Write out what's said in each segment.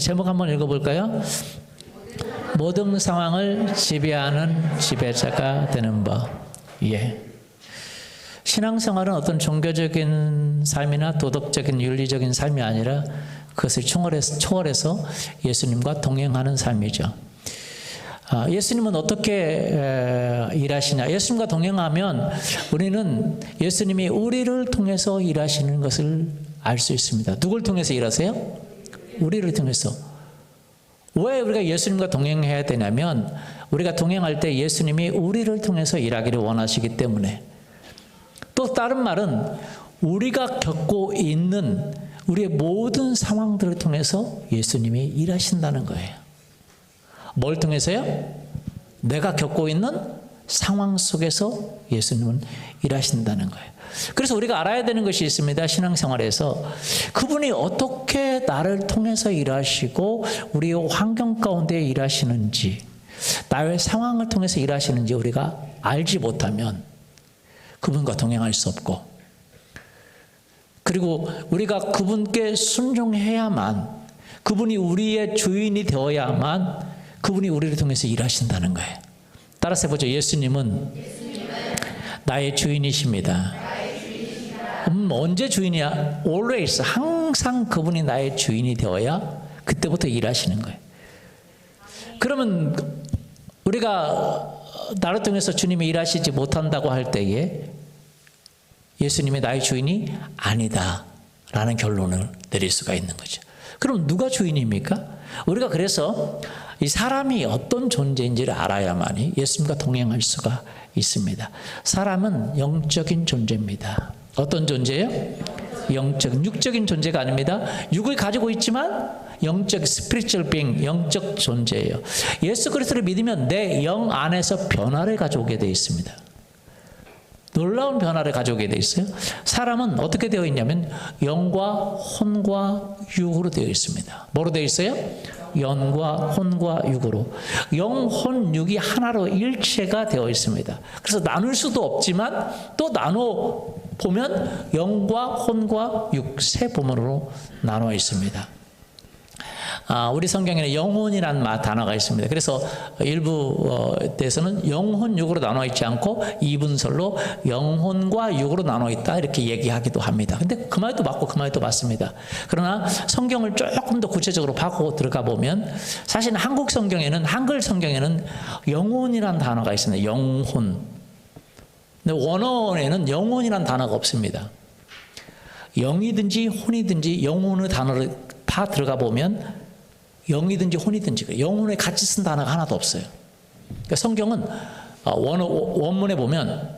제목 한번 읽어볼까요? 모든 상황을 지배하는 지배자가 되는 법. 예. 신앙생활은 어떤 종교적인 삶이나 도덕적인 윤리적인 삶이 아니라 그것을 초월해서 예수님과 동행하는 삶이죠. 예수님은 어떻게 일하시냐? 예수님과 동행하면 우리는 예수님이 우리를 통해서 일하시는 것을 알 수 있습니다. 누굴 통해서 일하세요? 우리를 통해서. 왜 우리가 예수님과 동행해야 되냐면 우리가 동행할 때 예수님이 우리를 통해서 일하기를 원하시기 때문에. 또 다른 말은 우리가 겪고 있는 우리의 모든 상황들을 통해서 예수님이 일하신다는 거예요. 뭘 통해서요? 내가 겪고 있는 상황 속에서 예수님은 일하신다는 거예요. 그래서 우리가 알아야 되는 것이 있습니다. 신앙생활에서 그분이 어떻게 나를 통해서 일하시고 우리의 환경 가운데 일하시는지, 나의 상황을 통해서 일하시는지 우리가 알지 못하면 그분과 동행할 수 없고, 그리고 우리가 그분께 순종해야만, 그분이 우리의 주인이 되어야만 그분이 우리를 통해서 일하신다는 거예요. 따라서 해보죠. 예수님은 나의 주인이십니다. 언제 주인이야? Always. 항상 그분이 나의 주인이 되어야 그때부터 일하시는 거예요. 그러면 우리가 나를 통해서 주님이 일하시지 못한다고 할 때에 예수님이 나의 주인이 아니다 라는 결론을 내릴 수가 있는 거죠. 그럼 누가 주인입니까? 우리가 그래서 이 사람이 어떤 존재인지를 알아야만이 예수님과 동행할 수가 있습니다. 사람은 영적인 존재입니다. 어떤 존재예요? 영적인, 육적인 존재가 아닙니다. 육을 가지고 있지만 영적, spiritual being, 영적 존재예요. 예수 그리스도를 믿으면 내 영 안에서 변화를 가져오게 되어 있습니다. 놀라운 변화를 가져오게 되어 있어요. 사람은 어떻게 되어 있냐면 영과 혼과 육으로 되어 있습니다. 뭐로 되어 있어요? 영과 혼과 육으로. 영, 혼, 육이 하나로 일체가 되어 있습니다. 그래서 나눌 수도 없지만 또 나눠 보면 영과 혼과 육 세 부문으로 나눠 있습니다. 우리 성경에는 영혼이라는 단어가 있습니다. 그래서 일부 때에서는 영혼 육으로 나눠 있지 않고 이분설로 영혼과 육으로 나눠 있다 이렇게 얘기하기도 합니다. 근데 그 말도 맞고 그 말도 맞습니다. 그러나 성경을 조금 더 구체적으로 파고 들어가 보면 사실 한국 성경에는, 한글 성경에는 영혼이라는 단어가 있습니다. 영혼. 근데 원어에는 영혼이라는 단어가 없습니다. 영이든지 혼이든지 영혼의 단어를 다 들어가 보면 영이든지 혼이든지 영혼에 같이 쓴 단어가 하나도 없어요. 그러니까 성경은 원문에 보면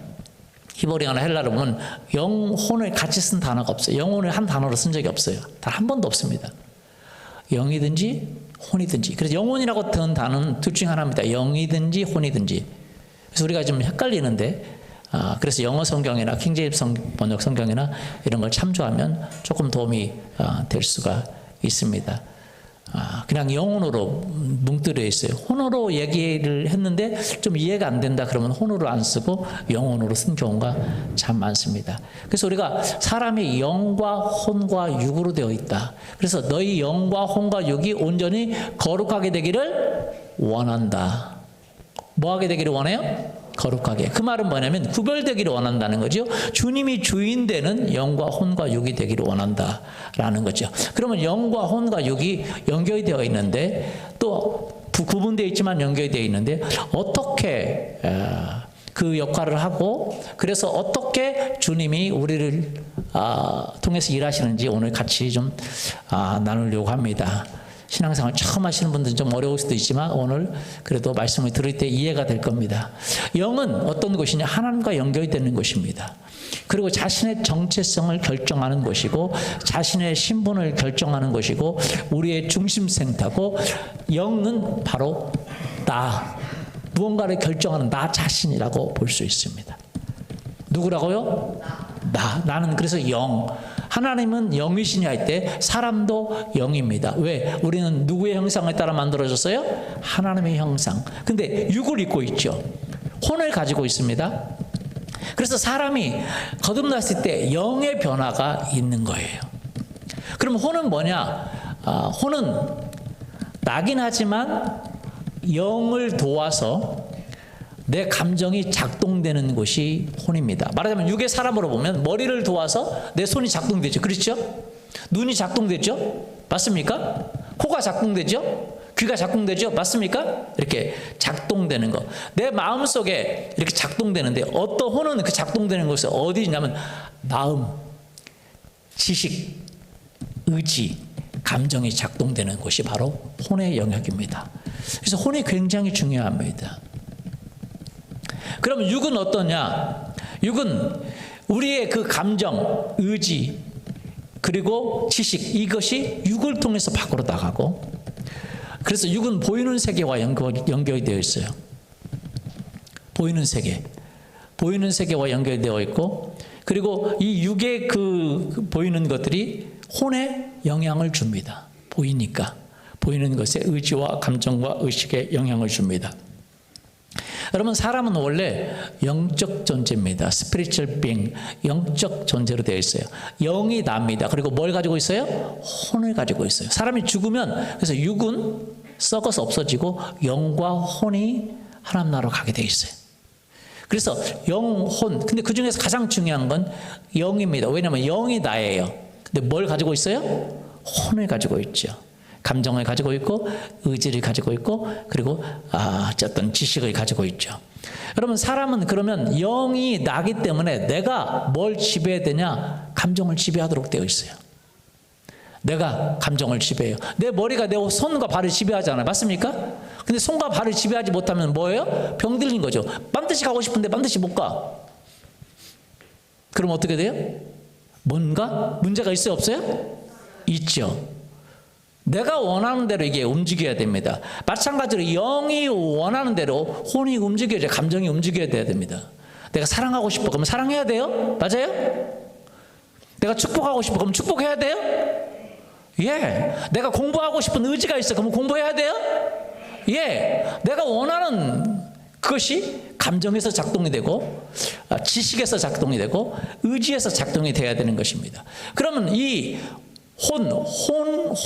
히브리어나 헬라로 보면 영혼을 같이 쓴 단어가 없어요. 영혼을 한 단어로 쓴 적이 없어요. 단 한 번도 없습니다. 영이든지 혼이든지. 그래서 영혼이라고 든 단어는 둘 중 하나입니다. 영이든지 혼이든지. 그래서 우리가 좀 헷갈리는데 그래서 영어 성경이나 킹제임스 번역 성경이나 이런 걸 참조하면 조금 도움이 될 수가 있습니다. 그냥 영혼으로 뭉뜨려 있어요. 혼으로 얘기를 했는데 좀 이해가 안 된다 그러면 혼으로 안 쓰고 영혼으로 쓴 경우가 참 많습니다. 그래서 우리가 사람이 영과 혼과 육으로 되어 있다. 그래서 너희 영과 혼과 육이 온전히 거룩하게 되기를 원한다. 뭐 하게 되기를 원해요? 거룩하게. 그 말은 뭐냐면 구별되기를 원한다는 거죠. 주님이 주인 되는 영과 혼과 육이 되기를 원한다라는 거죠. 그러면 영과 혼과 육이 연결이 되어 있는데 또 구분되어 있지만 연결이 되어 있는데 어떻게 그 역할을 하고 그래서 어떻게 주님이 우리를 통해서 일하시는지 오늘 같이 좀 나누려고 합니다. 신앙생활 처음 하시는 분들은 좀 어려울 수도 있지만 오늘 그래도 말씀을 들을 때 이해가 될 겁니다. 영은 어떤 것이냐? 하나님과 연결이 되는 것입니다. 그리고 자신의 정체성을 결정하는 것이고 자신의 신분을 결정하는 것이고 우리의 중심센터고 영은 바로 나, 무언가를 결정하는 나 자신이라고 볼 수 있습니다. 누구라고요? 나는 그래서 영. 하나님은 영이시냐 할 때 사람도 영입니다. 왜? 우리는 누구의 형상에 따라 만들어졌어요? 하나님의 형상. 근데 육을 입고 있죠. 혼을 가지고 있습니다. 그래서 사람이 거듭났을 때 영의 변화가 있는 거예요. 그럼 혼은 뭐냐? 혼은 나긴 하지만 영을 도와서 내 감정이 작동되는 곳이 혼입니다. 말하자면 육의 사람으로 보면 머리를 도와서 내 손이 작동되죠. 그렇죠? 눈이 작동되죠? 맞습니까? 코가 작동되죠? 귀가 작동되죠? 맞습니까? 이렇게 작동되는 거. 내 마음속에 이렇게 작동되는데 어떤 혼은 그 작동되는 곳이 어디 있냐면 마음, 지식, 의지, 감정이 작동되는 곳이 바로 혼의 영역입니다. 그래서 혼이 굉장히 중요합니다. 그러면 육은 어떠냐? 육은 우리의 그 감정, 의지, 그리고 지식, 이것이 육을 통해서 밖으로 나가고, 그래서 육은 보이는 세계와 연결이 되어 있어요. 보이는 세계. 보이는 세계와 연결이 되어 있고, 그리고 이 육의 그 보이는 것들이 혼에 영향을 줍니다. 보이니까. 보이는 것에 의지와 감정과 의식에 영향을 줍니다. 여러분, 사람은 원래 영적 존재입니다. spiritual being, 영적 존재로 되어 있어요. 영이 납니다. 그리고 뭘 가지고 있어요? 혼을 가지고 있어요. 사람이 죽으면 그래서 육은 썩어서 없어지고 영과 혼이 하나님 나라로 가게 되어 있어요. 그래서 영, 혼. 근데 그 중에서 가장 중요한 건 영입니다. 왜냐하면 영이 나예요. 근데 뭘 가지고 있어요? 혼을 가지고 있죠. 감정을 가지고 있고 의지를 가지고 있고 그리고 어떤 지식을 가지고 있죠. 여러분, 사람은 그러면 영이 나기 때문에 내가 뭘 지배해야 되냐? 감정을 지배하도록 되어 있어요. 내가 감정을 지배해요. 내 머리가 내 손과 발을 지배하잖아요. 맞습니까? 근데 손과 발을 지배하지 못하면 뭐예요? 병들린 거죠. 반드시 가고 싶은데 반드시 못 가. 그럼 어떻게 돼요? 뭔가 문제가 있어요? 없어요? 있죠. 내가 원하는 대로 이게 움직여야 됩니다. 마찬가지로 영이 원하는 대로 혼이 움직여야, 감정이 움직여야 돼야 됩니다. 내가 사랑하고 싶어 그러면 사랑해야 돼요? 맞아요? 내가 축복하고 싶어 그러면 축복해야 돼요? 예. 내가 공부하고 싶은 의지가 있어 그러면 공부해야 돼요? 예. 내가 원하는 그것이 감정에서 작동이 되고 지식에서 작동이 되고 의지에서 작동이 돼야 되는 것입니다. 그러면 이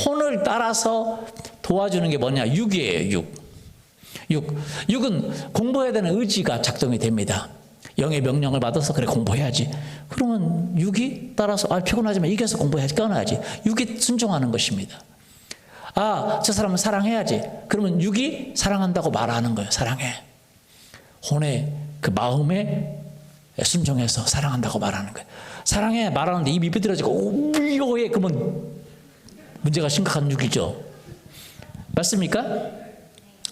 혼을 따라서 도와주는 게 뭐냐? 육이에요, 육은 공부해야 되는 의지가 작동이 됩니다. 영의 명령을 받아서 그래 공부해야지. 그러면 육이 따라서 피곤하지만 이겨서 공부해야지, 끊어야지. 육이 순종하는 것입니다. 저 사람은 사랑해야지. 그러면 육이 사랑한다고 말하는 거예요. 사랑해. 혼의 그 마음에 순종해서 사랑한다고 말하는 거예요. 사랑해 말하는데 입이 비뚤어지고 이거에 그러면 문제가 심각한 육이죠. 맞습니까?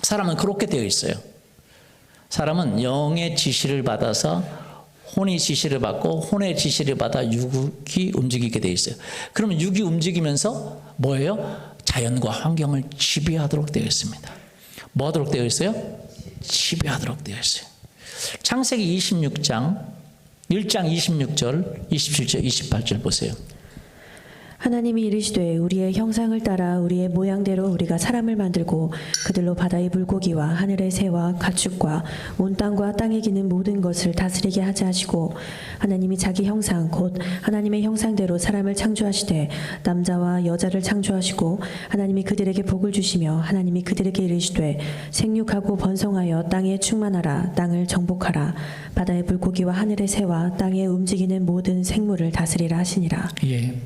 사람은 그렇게 되어 있어요. 사람은 영의 지시를 받아서 혼이 지시를 받고 혼의 지시를 받아 육이 움직이게 되어 있어요. 그러면 육이 움직이면서 뭐예요? 자연과 환경을 지배하도록 되어 있습니다. 뭐 하도록 되어 있어요? 지배하도록 되어 있어요. 창세기 26장 1장 26절, 27절, 28절 보세요. 하나님이 이르시되 우리의 형상을 따라 우리의 모양대로 우리가 사람을 만들고 그들로 바다의 물고기와 하늘의 새와 가축과 온 땅과 땅에 기는 모든 것을 다스리게 하자 하시고 하나님이 자기 형상 곧 하나님의 형상대로 사람을 창조하시되 남자와 여자를 창조하시고 하나님이 그들에게 복을 주시며 하나님이 그들에게 이르시되 생육하고 번성하여 땅에 충만하라 땅을 정복하라 바다의 물고기와 하늘의 새와 땅에 움직이는 모든 생물을 다스리라 하시니라. 예.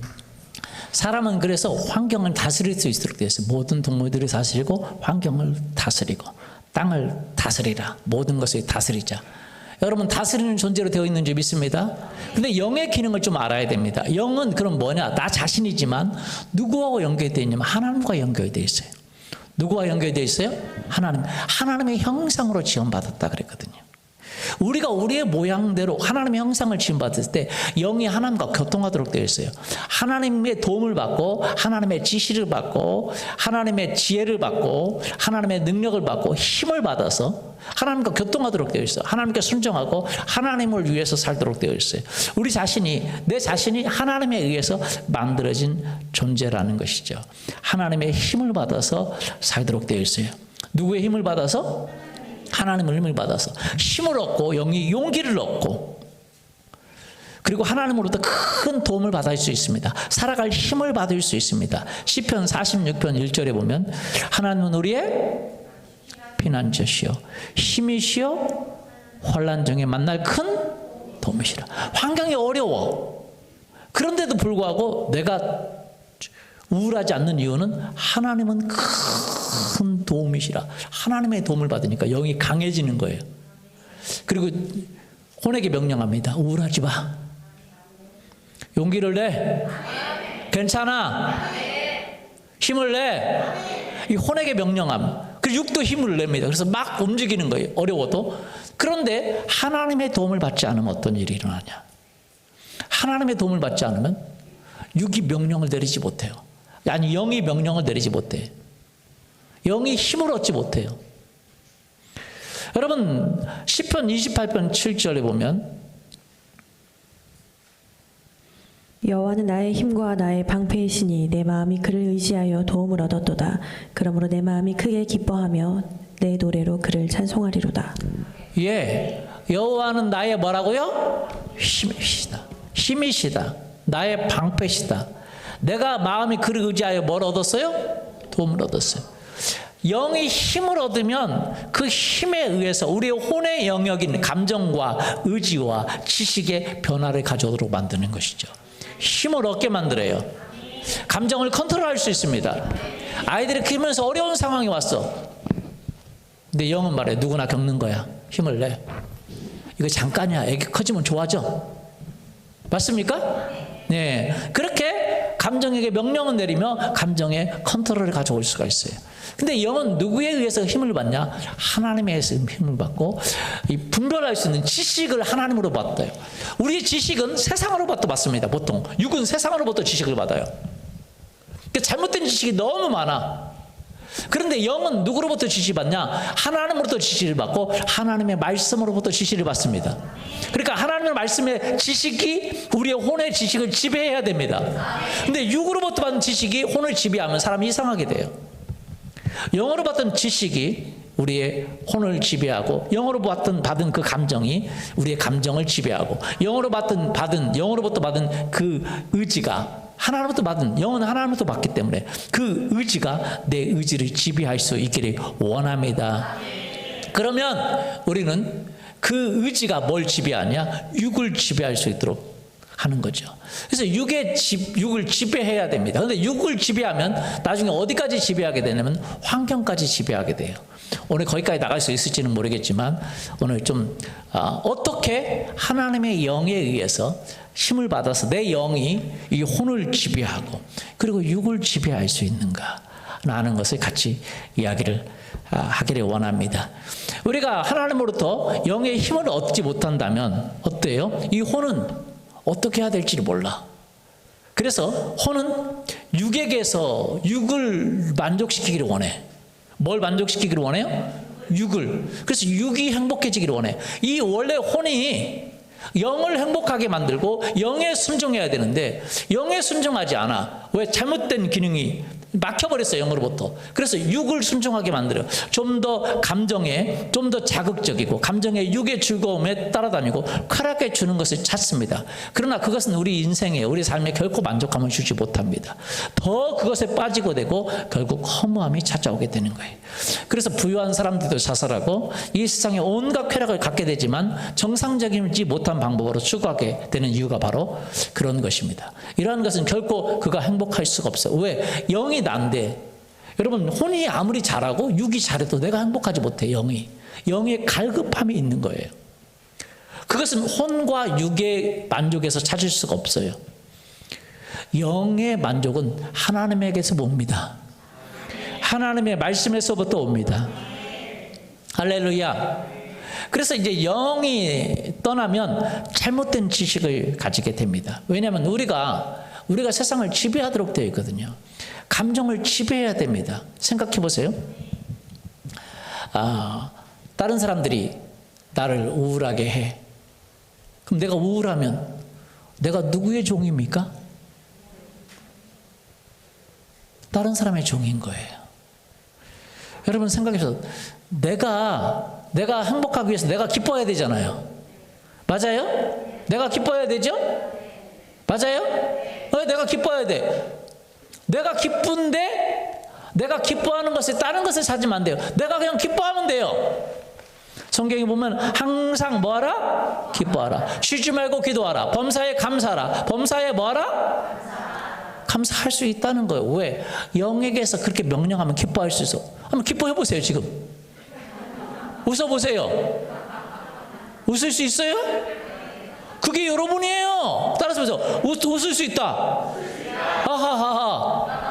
사람은 그래서 환경을 다스릴 수 있도록 되어 있어요. 모든 동물들을 다스리고 환경을 다스리고 땅을 다스리라. 모든 것을 다스리자. 여러분, 다스리는 존재로 되어 있는 줄 믿습니다. 근데 영의 기능을 좀 알아야 됩니다. 영은 그럼 뭐냐? 나 자신이지만 누구하고 연결되어 있냐면 하나님과 연결되어 있어요. 누구와 연결되어 있어요? 하나님의 형상으로 지원받았다 그랬거든요. 우리가 우리의 모양대로 하나님의 형상을 지음받을 때 영이 하나님과 교통하도록 되어 있어요. 하나님의 도움을 받고 하나님의 지시를 받고 하나님의 지혜를 받고 하나님의 능력을 받고 힘을 받아서 하나님과 교통하도록 되어 있어요. 하나님께 순종하고 하나님을 위해서 살도록 되어 있어요. 내 자신이 하나님에 의해서 만들어진 존재라는 것이죠. 하나님의 힘을 받아서 살도록 되어 있어요. 누구의 힘을 받아서? 하나님의 힘을 받아서 힘을 얻고 영이 용기를 얻고 그리고 하나님으로부터 큰 도움을 받을 수 있습니다. 살아갈 힘을 받을 수 있습니다. 시편 46편 1절에 보면 하나님은 우리의 피난처시요 힘이시요 환난 중에 만날 큰 도움이시라. 환경이 어려워. 그런데도 불구하고 내가 우울하지 않는 이유는 하나님은 큰 도움이시라. 하나님의 도움을 받으니까 영이 강해지는 거예요. 그리고 혼에게 명령합니다. 우울하지 마. 용기를 내. 괜찮아. 힘을 내. 이 혼에게 명령함. 그리고 육도 힘을 냅니다. 그래서 막 움직이는 거예요. 어려워도. 그런데 하나님의 도움을 받지 않으면 어떤 일이 일어나냐. 하나님의 도움을 받지 않으면 육이 명령을 내리지 못해요. 아니 영이 명령을 내리지 못해. 영이 힘을 얻지 못해요. 여러분 시편 28편 7절에 보면 여호와는 나의 힘과 나의 방패이시니 내 마음이 그를 의지하여 도움을 얻었도다. 그러므로 내 마음이 크게 기뻐하며 내 노래로 그를 찬송하리로다. 예, 여호와는 나의 뭐라고요? 힘이시다. 힘이시다. 나의 방패시다. 내가 마음이 그를 의지하여 뭘 얻었어요? 도움을 얻었어요. 영이 힘을 얻으면 그 힘에 의해서 우리의 혼의 영역인 감정과 의지와 지식의 변화를 가져오도록 만드는 것이죠. 힘을 얻게 만들어요. 감정을 컨트롤할 수 있습니다. 아이들이 크면서 어려운 상황이 왔어. 근데 영은 말해. 누구나 겪는 거야. 힘을 내. 이거 잠깐이야. 애기 커지면 좋아져. 맞습니까? 네. 그렇게 감정에게 명령을 내리며 감정의 컨트롤을 가져올 수가 있어요. 근데 영은 누구에 의해서 힘을 받냐? 하나님에 의해서 힘을 받고 이 분별할 수 있는 지식을 하나님으로 받아요. 우리의 지식은 세상으로부터 받습니다. 보통 육은 세상으로부터 지식을 받아요. 그러니까 잘못된 지식이 너무 많아. 그런데 영은 누구로부터 지식을 받냐? 하나님으로부터 지식을 받고 하나님의 말씀으로부터 지식을 받습니다. 그러니까 하나님의 말씀의 지식이 우리의 혼의 지식을 지배해야 됩니다. 근데 육으로부터 받은 지식이 혼을 지배하면 사람이 이상하게 돼요. 영어로 받은 지식이 우리의 혼을 지배하고 영어로 받은 그 감정이 우리의 감정을 지배하고 영어로부터 받은 그 의지가 하나님부터 받은 영은 하나님부터 받기 때문에 그 의지가 내 의지를 지배할 수 있기를 원합니다. 그러면 우리는 그 의지가 뭘 지배하냐? 육을 지배할 수 있도록 하는 거죠. 그래서 육을 지배해야 됩니다. 그런데 육을 지배하면 나중에 어디까지 지배하게 되냐면 환경까지 지배하게 돼요. 오늘 거기까지 나갈 수 있을지는 모르겠지만 오늘 좀 어떻게 하나님의 영에 의해서 힘을 받아서 내 영이 이 혼을 지배하고 그리고 육을 지배할 수 있는가 라는 것을 같이 이야기를 하기를 원합니다. 우리가 하나님으로부터 영의 힘을 얻지 못한다면 어때요? 이 혼은 어떻게 해야 될지를 몰라. 그래서 혼은 육에게서 육을 만족시키기를 원해. 뭘 만족시키기를 원해요? 육을. 그래서 육이 행복해지기를 원해. 이 원래 혼이 영을 행복하게 만들고 영에 순종해야 되는데 영에 순종하지 않아. 왜? 잘못된 기능이 막혀버렸어요. 영으로부터. 그래서 육을 순종하게 만들어요. 좀 더 감정에 좀 더 자극적이고 감정의 육의 즐거움에 따라다니고 쾌락해 주는 것을 찾습니다. 그러나 그것은 우리 인생에 우리 삶에 결코 만족감을 주지 못합니다. 더 그것에 빠지고 되고 결국 허무함이 찾아오게 되는 거예요. 그래서 부유한 사람들도 자살하고 이 세상에 온갖 쾌락을 갖게 되지만 정상적이지 못한 방법으로 추구하게 되는 이유가 바로 그런 것입니다. 이러한 것은 결코 그가 행복할 수가 없어요. 왜? 영이 난데 여러분 혼이 아무리 잘하고 육이 잘해도 내가 행복하지 못해. 영의 갈급함이 있는 거예요. 그것은 혼과 육의 만족에서 찾을 수가 없어요. 영의 만족은 하나님에게서 옵니다. 하나님의 말씀에서부터 옵니다. 할렐루야. 그래서 이제 영이 떠나면 잘못된 지식을 가지게 됩니다. 왜냐하면 우리가 세상을 지배하도록 되어 있거든요. 감정을 지배해야 됩니다. 생각해 보세요. 다른 사람들이 나를 우울하게 해. 그럼 내가 우울하면 내가 누구의 종입니까? 다른 사람의 종인 거예요. 여러분 생각해서 내가 행복하기 위해서 내가 기뻐해야 되잖아요. 맞아요? 내가 기뻐야 되죠? 맞아요? 내가 기뻐야 돼. 내가 기쁜데 내가 기뻐하는 것에 다른 것을 찾으면 안 돼요. 내가 그냥 기뻐하면 돼요. 성경에 보면 항상 뭐하라? 기뻐하라. 쉬지 말고 기도하라. 범사에 감사하라. 범사에 뭐하라? 감사할 수 있다는 거예요. 왜? 영에게서 그렇게 명령하면 기뻐할 수 있어. 한번 기뻐해 보세요. 지금 웃어보세요. 웃을 수 있어요? 그게 여러분이에요. 따라서 보세요. 웃을 수 있다. 하하하하.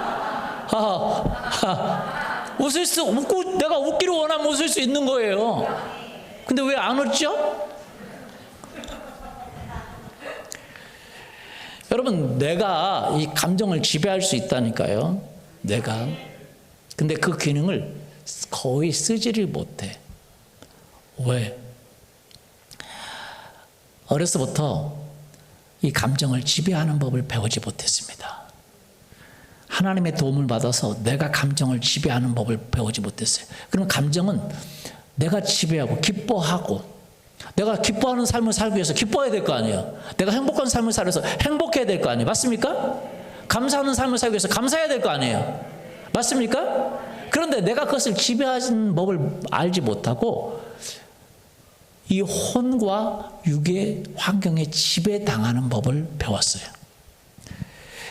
웃을 수 웃고 내가 웃기를 원하면 웃을 수 있는 거예요. 근데 왜 안 웃죠? 여러분, 내가 이 감정을 지배할 수 있다니까요. 내가. 근데 그 기능을 거의 쓰지를 못해. 왜? 어려서부터 이 감정을 지배하는 법을 배우지 못했습니다. 하나님의 도움을 받아서 내가 감정을 지배하는 법을 배우지 못했어요. 그럼 감정은 내가 지배하고 기뻐하고, 내가 기뻐하는 삶을 살기 위해서 기뻐해야 될 거 아니에요. 내가 행복한 삶을 살아서 행복해야 될 거 아니에요. 맞습니까? 감사하는 삶을 살기 위해서 감사해야 될 거 아니에요. 맞습니까? 그런데 내가 그것을 지배하는 법을 알지 못하고 이 혼과 육의 환경에 지배당하는 법을 배웠어요.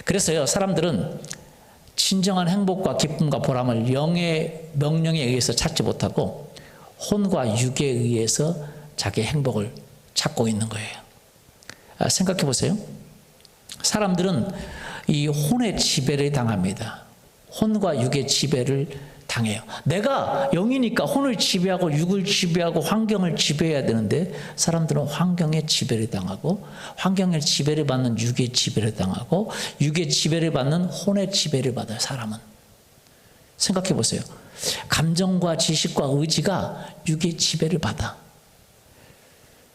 그래서요, 사람들은 진정한 행복과 기쁨과 보람을 영의 명령에 의해서 찾지 못하고 혼과 육에 의해서 자기의 행복을 찾고 있는 거예요. 생각해 보세요. 사람들은 이 혼의 지배를 당합니다. 혼과 육의 지배를 당해요. 내가 영이니까 혼을 지배하고 육을 지배하고 환경을 지배해야 되는데 사람들은 환경의 지배를 당하고 환경의 지배를 받는 육의 지배를 당하고 육의 지배를 받는 혼의 지배를 받아요. 사람은. 생각해 보세요. 감정과 지식과 의지가 육의 지배를 받아.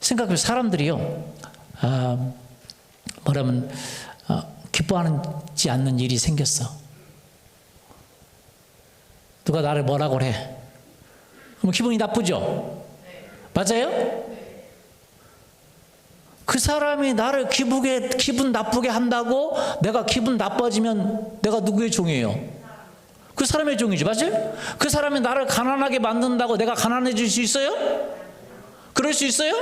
생각해 보세요. 사람들이요. 기뻐하지 않는 일이 생겼어. 누가 나를 뭐라고 해? 그럼 기분이 나쁘죠? 맞아요? 그 사람이 나를 기분 나쁘게 한다고 내가 기분 나빠지면 내가 누구의 종이에요? 그 사람의 종이죠. 맞아요? 그 사람이 나를 가난하게 만든다고 내가 가난해질 수 있어요? 그럴 수 있어요?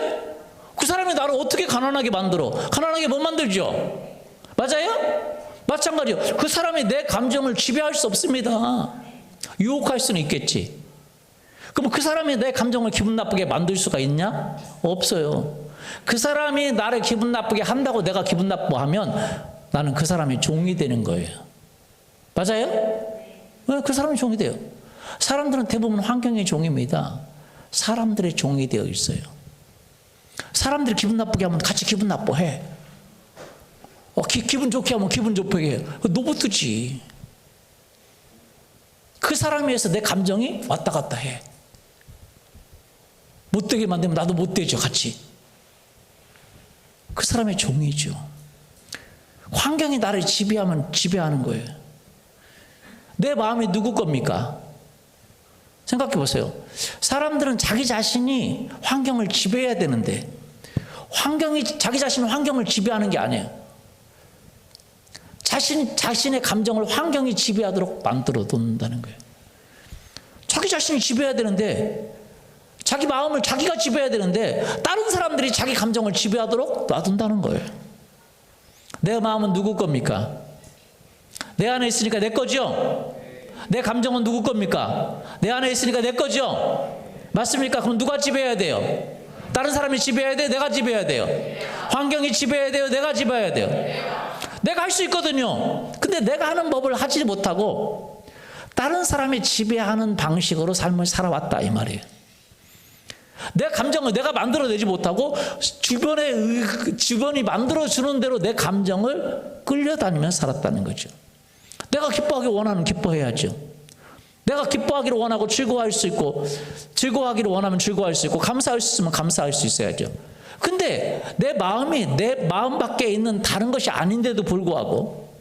그 사람이 나를 어떻게 가난하게 만들어? 가난하게 못 만들죠? 맞아요? 마찬가지요. 그 사람이 내 감정을 지배할 수 없습니다. 유혹할 수는 있겠지. 그럼 그 사람이 내 감정을 기분 나쁘게 만들 수가 있냐? 없어요. 그 사람이 나를 기분 나쁘게 한다고 내가 기분 나쁘하면 나는 그 사람의 종이 되는 거예요. 맞아요? 네, 그 사람이 종이 돼요. 사람들은 대부분 환경의 종입니다. 사람들의 종이 되어 있어요. 사람들이 기분 나쁘게 하면 같이 기분 나빠해. 기분 좋게 하면 기분 좋게 해. 노부트지. 그 사람에 의해서 내 감정이 왔다 갔다 해. 못되게 만들면 나도 못되죠, 같이. 그 사람의 종이죠. 환경이 나를 지배하면 지배하는 거예요. 내 마음이 누구 겁니까? 생각해 보세요. 사람들은 자기 자신이 환경을 지배해야 되는데 자기 자신이 환경을 지배하는 게 아니에요. 자신의 감정을 환경이 지배하도록 만들어 둔다는 거예요. 자기 자신이 지배해야 되는데, 자기 마음을 자기가 지배해야 되는데 다른 사람들이 자기 감정을 지배하도록 놔둔다는 거예요. 내 마음은 누구 겁니까? 내 안에 있으니까 내 거죠? 내 감정은 누구 겁니까? 내 안에 있으니까 내 거죠? 맞습니까? 그럼 누가 지배해야 돼요? 다른 사람이 지배해야 돼요? 내가 지배해야 돼요? 환경이 지배해야 돼요? 내가 지배해야 돼요? 내가 할 수 있거든요. 근데 내가 하는 법을 하지 못하고 다른 사람이 지배하는 방식으로 삶을 살아왔다 이 말이에요. 내 감정을 내가 만들어내지 못하고 주변이 만들어주는 대로 내 감정을 끌려다니면서 살았다는 거죠. 내가 기뻐하기 원하는 기뻐해야죠. 내가 기뻐하기를 원하고 즐거워할 수 있고, 즐거워하기를 원하면 즐거워할 수 있고, 감사할 수 있으면 감사할 수 있어야죠. 근데 내 마음이 내 마음 밖에 있는 다른 것이 아닌데도 불구하고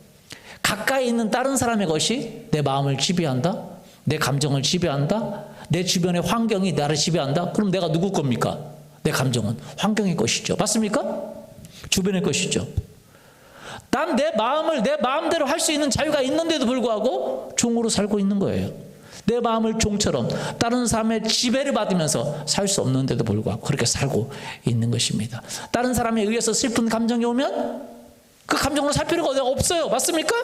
가까이 있는 다른 사람의 것이 내 마음을 지배한다? 내 감정을 지배한다? 내 주변의 환경이 나를 지배한다? 그럼 내가 누구 겁니까? 내 감정은 환경의 것이죠. 맞습니까? 주변의 것이죠. 난 내 마음을 내 마음대로 할 수 있는 자유가 있는데도 불구하고 종으로 살고 있는 거예요. 내 마음을 종처럼 다른 사람의 지배를 받으면서 살 수 없는데도 불구하고 그렇게 살고 있는 것입니다. 다른 사람에 의해서 슬픈 감정이 오면 그 감정으로 살 필요가 없어요. 맞습니까?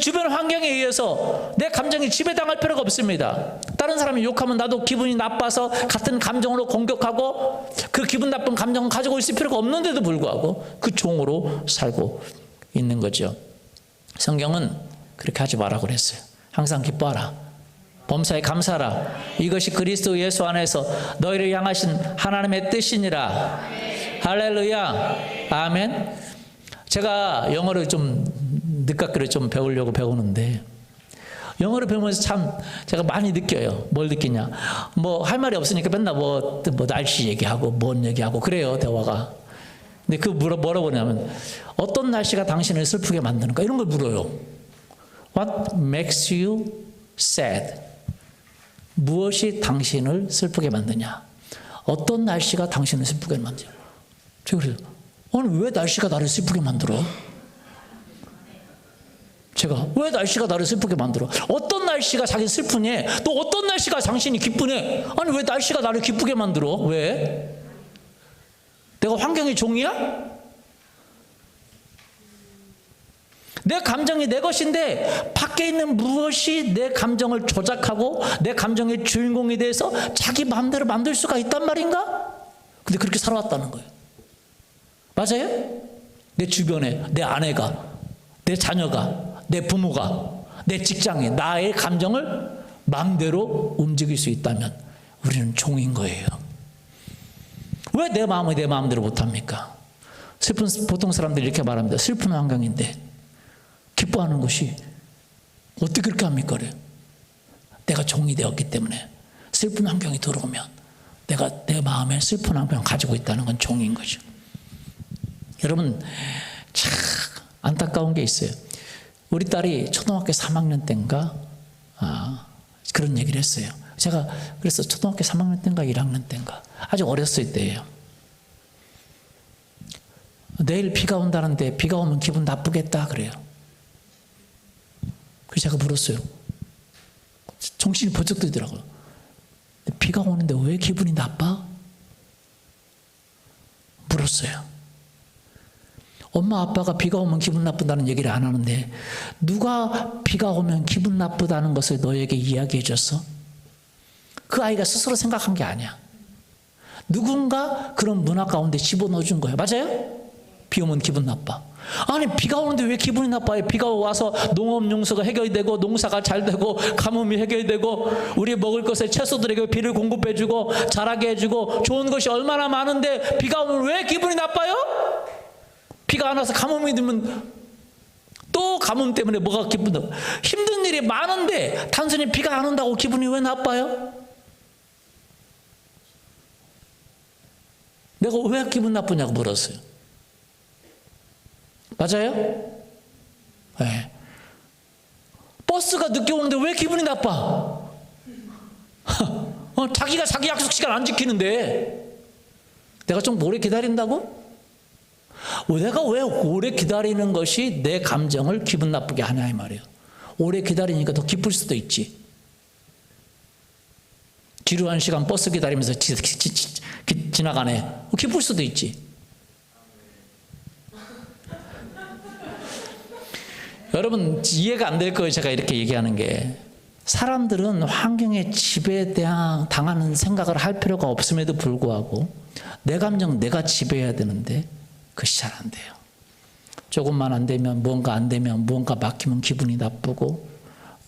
주변 환경에 의해서 내 감정이 지배당할 필요가 없습니다. 다른 사람이 욕하면 나도 기분이 나빠서 같은 감정으로 공격하고 그 기분 나쁜 감정을 가지고 있을 필요가 없는데도 불구하고 그 종으로 살고 있는 거죠. 성경은 그렇게 하지 마라 그랬어요. 항상 기뻐하라. 범사에 감사하라. 이것이 그리스도 예수 안에서 너희를 향하신 하나님의 뜻이니라. 할렐루야. 아멘. 제가 영어를 좀 늦깎이로 좀 배우려고 배우는데 영어를 배우면서 참 제가 많이 느껴요. 뭘 느끼냐. 뭐 할 말이 없으니까 맨날 뭐 날씨 얘기하고 뭔 얘기하고 그래요. 대화가. 근데 그 뭐라고 하냐면 어떤 날씨가 당신을 슬프게 만드는가 이런 걸 물어요. What makes you sad? 무엇이 당신을 슬프게 만드냐? 어떤 날씨가 당신을 슬프게 만드냐? 제가 그래요. 아니 왜 날씨가 나를 슬프게 만들어? 제가 왜 날씨가 나를 슬프게 만들어? 어떤 날씨가 자기 슬프니? 또 어떤 날씨가 당신이 기쁘니? 아니 왜 날씨가 나를 기쁘게 만들어? 왜? 내가 환경의 종이야? 내 감정이 내 것인데 밖에 있는 무엇이 내 감정을 조작하고 내 감정의 주인공에 대해서 자기 마음대로 만들 수가 있단 말인가? 근데 그렇게 살아왔다는 거예요. 맞아요? 내 주변에 내 아내가, 내 자녀가, 내 부모가, 내 직장이 나의 감정을 마음대로 움직일 수 있다면 우리는 종인 거예요. 왜 내 마음을 내 마음대로 못합니까? 보통 사람들이 이렇게 말합니다. 슬픈 환경인데 기뻐하는 것이 어떻게 그렇게 합니까? 그래. 내가 종이 되었기 때문에 슬픈 환경이 들어오면 내가 내 마음에 슬픈 환경을 가지고 있다는 건 종인 거죠. 여러분 참 안타까운 게 있어요. 우리 딸이 초등학교 3학년 때인가 그런 얘기를 했어요. 제가 그래서 초등학교 3학년 때인가 1학년 때인가 아주 어렸을 때예요. 내일 비가 온다는데 비가 오면 기분 나쁘겠다 그래요. 그래서 제가 물었어요. 정신이 번쩍 들더라고요. 비가 오는데 왜 기분이 나빠? 물었어요. 엄마 아빠가 비가 오면 기분 나쁘다는 얘기를 안 하는데 누가 비가 오면 기분 나쁘다는 것을 너에게 이야기해 줬어? 그 아이가 스스로 생각한 게 아니야. 누군가 그런 문화 가운데 집어넣어 준 거야. 맞아요? 비 오면 기분 나빠. 아니 비가 오는데 왜 기분이 나빠요? 비가 와서 농업 용수가 해결되고 농사가 잘 되고 가뭄이 해결되고 우리 먹을 것을 채소들에게 비를 공급해 주고 자라게 해주고 좋은 것이 얼마나 많은데 비가 오면 왜 기분이 나빠요? 비가 안 와서 가뭄이 들면 또 가뭄 때문에 뭐가 기분다? 힘든 일이 많은데 단순히 비가 안 온다고 기분이 왜 나빠요? 내가 왜 기분 나쁘냐고 물었어요. 맞아요? 네. 버스가 늦게 오는데 왜 기분이 나빠? 자기가 자기 약속 시간 안 지키는데 내가 좀 오래 기다린다고? 내가 왜 오래 기다리는 것이 내 감정을 기분 나쁘게 하냐 이 말이에요. 오래 기다리니까 더 기쁠 수도 있지. 지루한 시간 버스 기다리면서 지나가네. 기쁠 수도 있지. 여러분 이해가 안 될 거예요. 제가 이렇게 얘기하는 게. 사람들은 환경의 지배에 대한 당하는 생각을 할 필요가 없음에도 불구하고 내 감정 내가 지배해야 되는데 그것이 잘 안 돼요. 조금만 안 되면 뭔가 안 되면 뭔가 막히면 기분이 나쁘고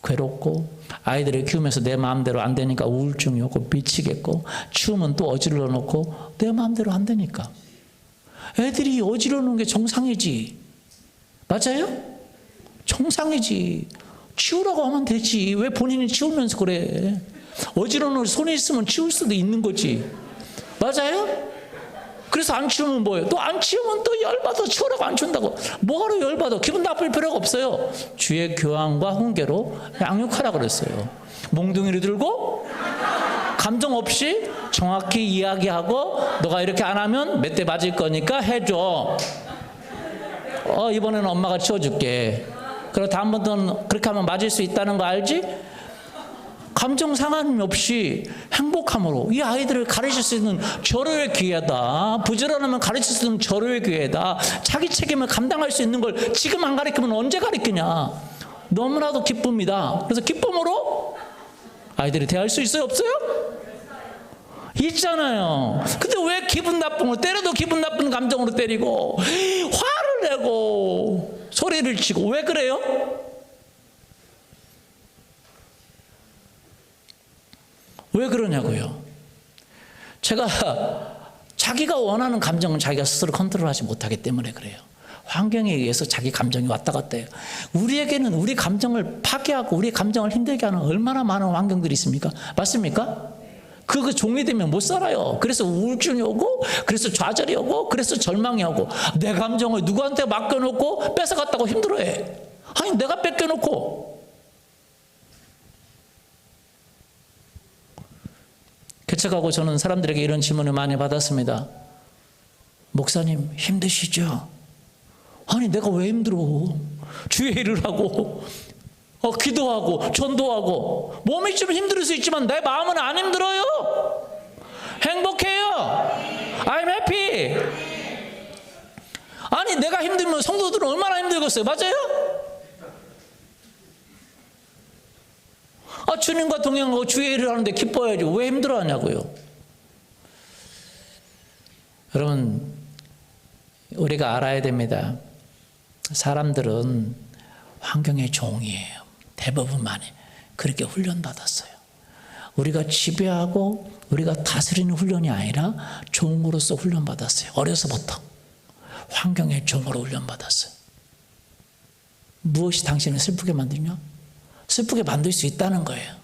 괴롭고 아이들을 키우면서 내 마음대로 안 되니까 우울증이 오고 미치겠고 추우면 또 어지러워 놓고 내 마음대로 안 되니까 애들이 어지러워 놓은 게 정상이지. 맞아요? 정상이지. 치우라고 하면 되지. 왜 본인이 치우면서 그래? 어지러운 걸 손에 있으면 치울 수도 있는 거지. 맞아요? 그래서 안 치우면 뭐예요? 또 안 치우면 또 열받아. 치우라고 안 치운다고. 뭐하러 열받아? 기분 나쁠 필요가 없어요. 주의 교환과 훈계로 양육하라 그랬어요. 몽둥이를 들고 감정 없이 정확히 이야기하고 너가 이렇게 안 하면 몇 대 맞을 거니까 해줘. 이번에는 엄마가 치워줄게. 그리고 다음부터는 그렇게 하면 맞을 수 있다는 거 알지? 감정 상함 없이 행복함으로 이 아이들을 가르칠 수 있는 절호의 기회다. 부지런하면 가르칠 수 있는 절호의 기회다. 자기 책임을 감당할 수 있는 걸 지금 안 가르치면 언제 가르치냐. 너무나도 기쁩니다. 그래서 기쁨으로 아이들이 대할 수 있어요? 없어요? 있잖아요. 근데 왜 기분 나쁜 걸 때려도 기분 나쁜 감정으로 때리고 화를 내고 소리를 치고 왜 그래요? 왜 그러냐고요. 제가 자기가 원하는 감정은 자기가 스스로 컨트롤하지 못하기 때문에 그래요. 환경에 의해서 자기 감정이 왔다 갔다 해요. 우리에게는 우리 감정을 파괴하고 우리 감정을 힘들게 하는 얼마나 많은 환경들이 있습니까? 맞습니까? 그 종이 되면 못 살아요. 그래서 우울증이 오고, 그래서 좌절이 오고, 그래서 절망이 오고, 내 감정을 누구한테 맡겨놓고 뺏어갔다고 힘들어해. 아니 내가 뺏겨놓고. 개척하고 저는 사람들에게 이런 질문을 많이 받았습니다. 목사님 힘드시죠? 아니 내가 왜 힘들어? 주의 일을 하고 기도하고 전도하고 몸이 좀 힘들 수 있지만 내 마음은 안 힘들어요. 행복해요. I'm happy. 아니 내가 힘들면 성도들은 얼마나 힘들겠어요. 맞아요? 주님과 동행하고 주의 일을 하는데 기뻐야지 왜 힘들어하냐고요. 여러분 우리가 알아야 됩니다. 사람들은 환경의 종이에요. 대부분 많이 그렇게 훈련받았어요. 우리가 지배하고 우리가 다스리는 훈련이 아니라 종으로서 훈련받았어요. 어려서부터 환경의 종으로 훈련받았어요. 무엇이 당신을 슬프게 만드냐? 슬프게 만들 수 있다는 거예요.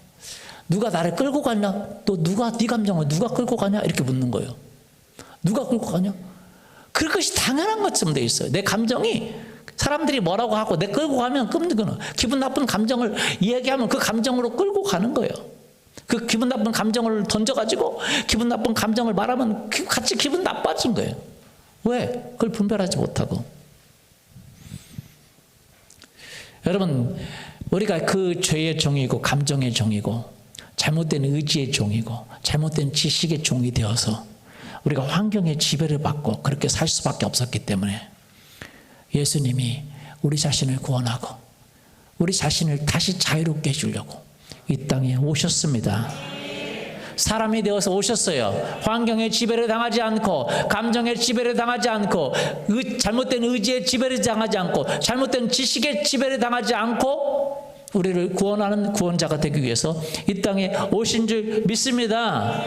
누가 나를 끌고 가냐? 또 누가 네 감정을 누가 끌고 가냐? 이렇게 묻는 거예요. 누가 끌고 가냐? 그것이 당연한 것처럼 돼 있어요. 내 감정이 사람들이 뭐라고 하고 내 끌고 가면 끔찍한 기분 나쁜 감정을 이야기하면 그 감정으로 끌고 가는 거예요. 그 기분 나쁜 감정을 던져가지고 기분 나쁜 감정을 말하면 같이 기분 나빠진 거예요. 왜? 그걸 분별하지 못하고. 여러분 우리가 그 죄의 종이고 감정의 종이고 잘못된 의지의 종이고 잘못된 지식의 종이 되어서 우리가 환경의 지배를 받고 그렇게 살 수밖에 없었기 때문에 예수님이 우리 자신을 구원하고 우리 자신을 다시 자유롭게 해주려고 이 땅에 오셨습니다. 사람이 되어서 오셨어요. 환경의 지배를 당하지 않고 감정의 지배를 당하지 않고 잘못된 의지의 지배를 당하지 않고 잘못된 지식의 지배를 당하지 않고 우리를 구원하는 구원자가 되기 위해서 이 땅에 오신 줄 믿습니다.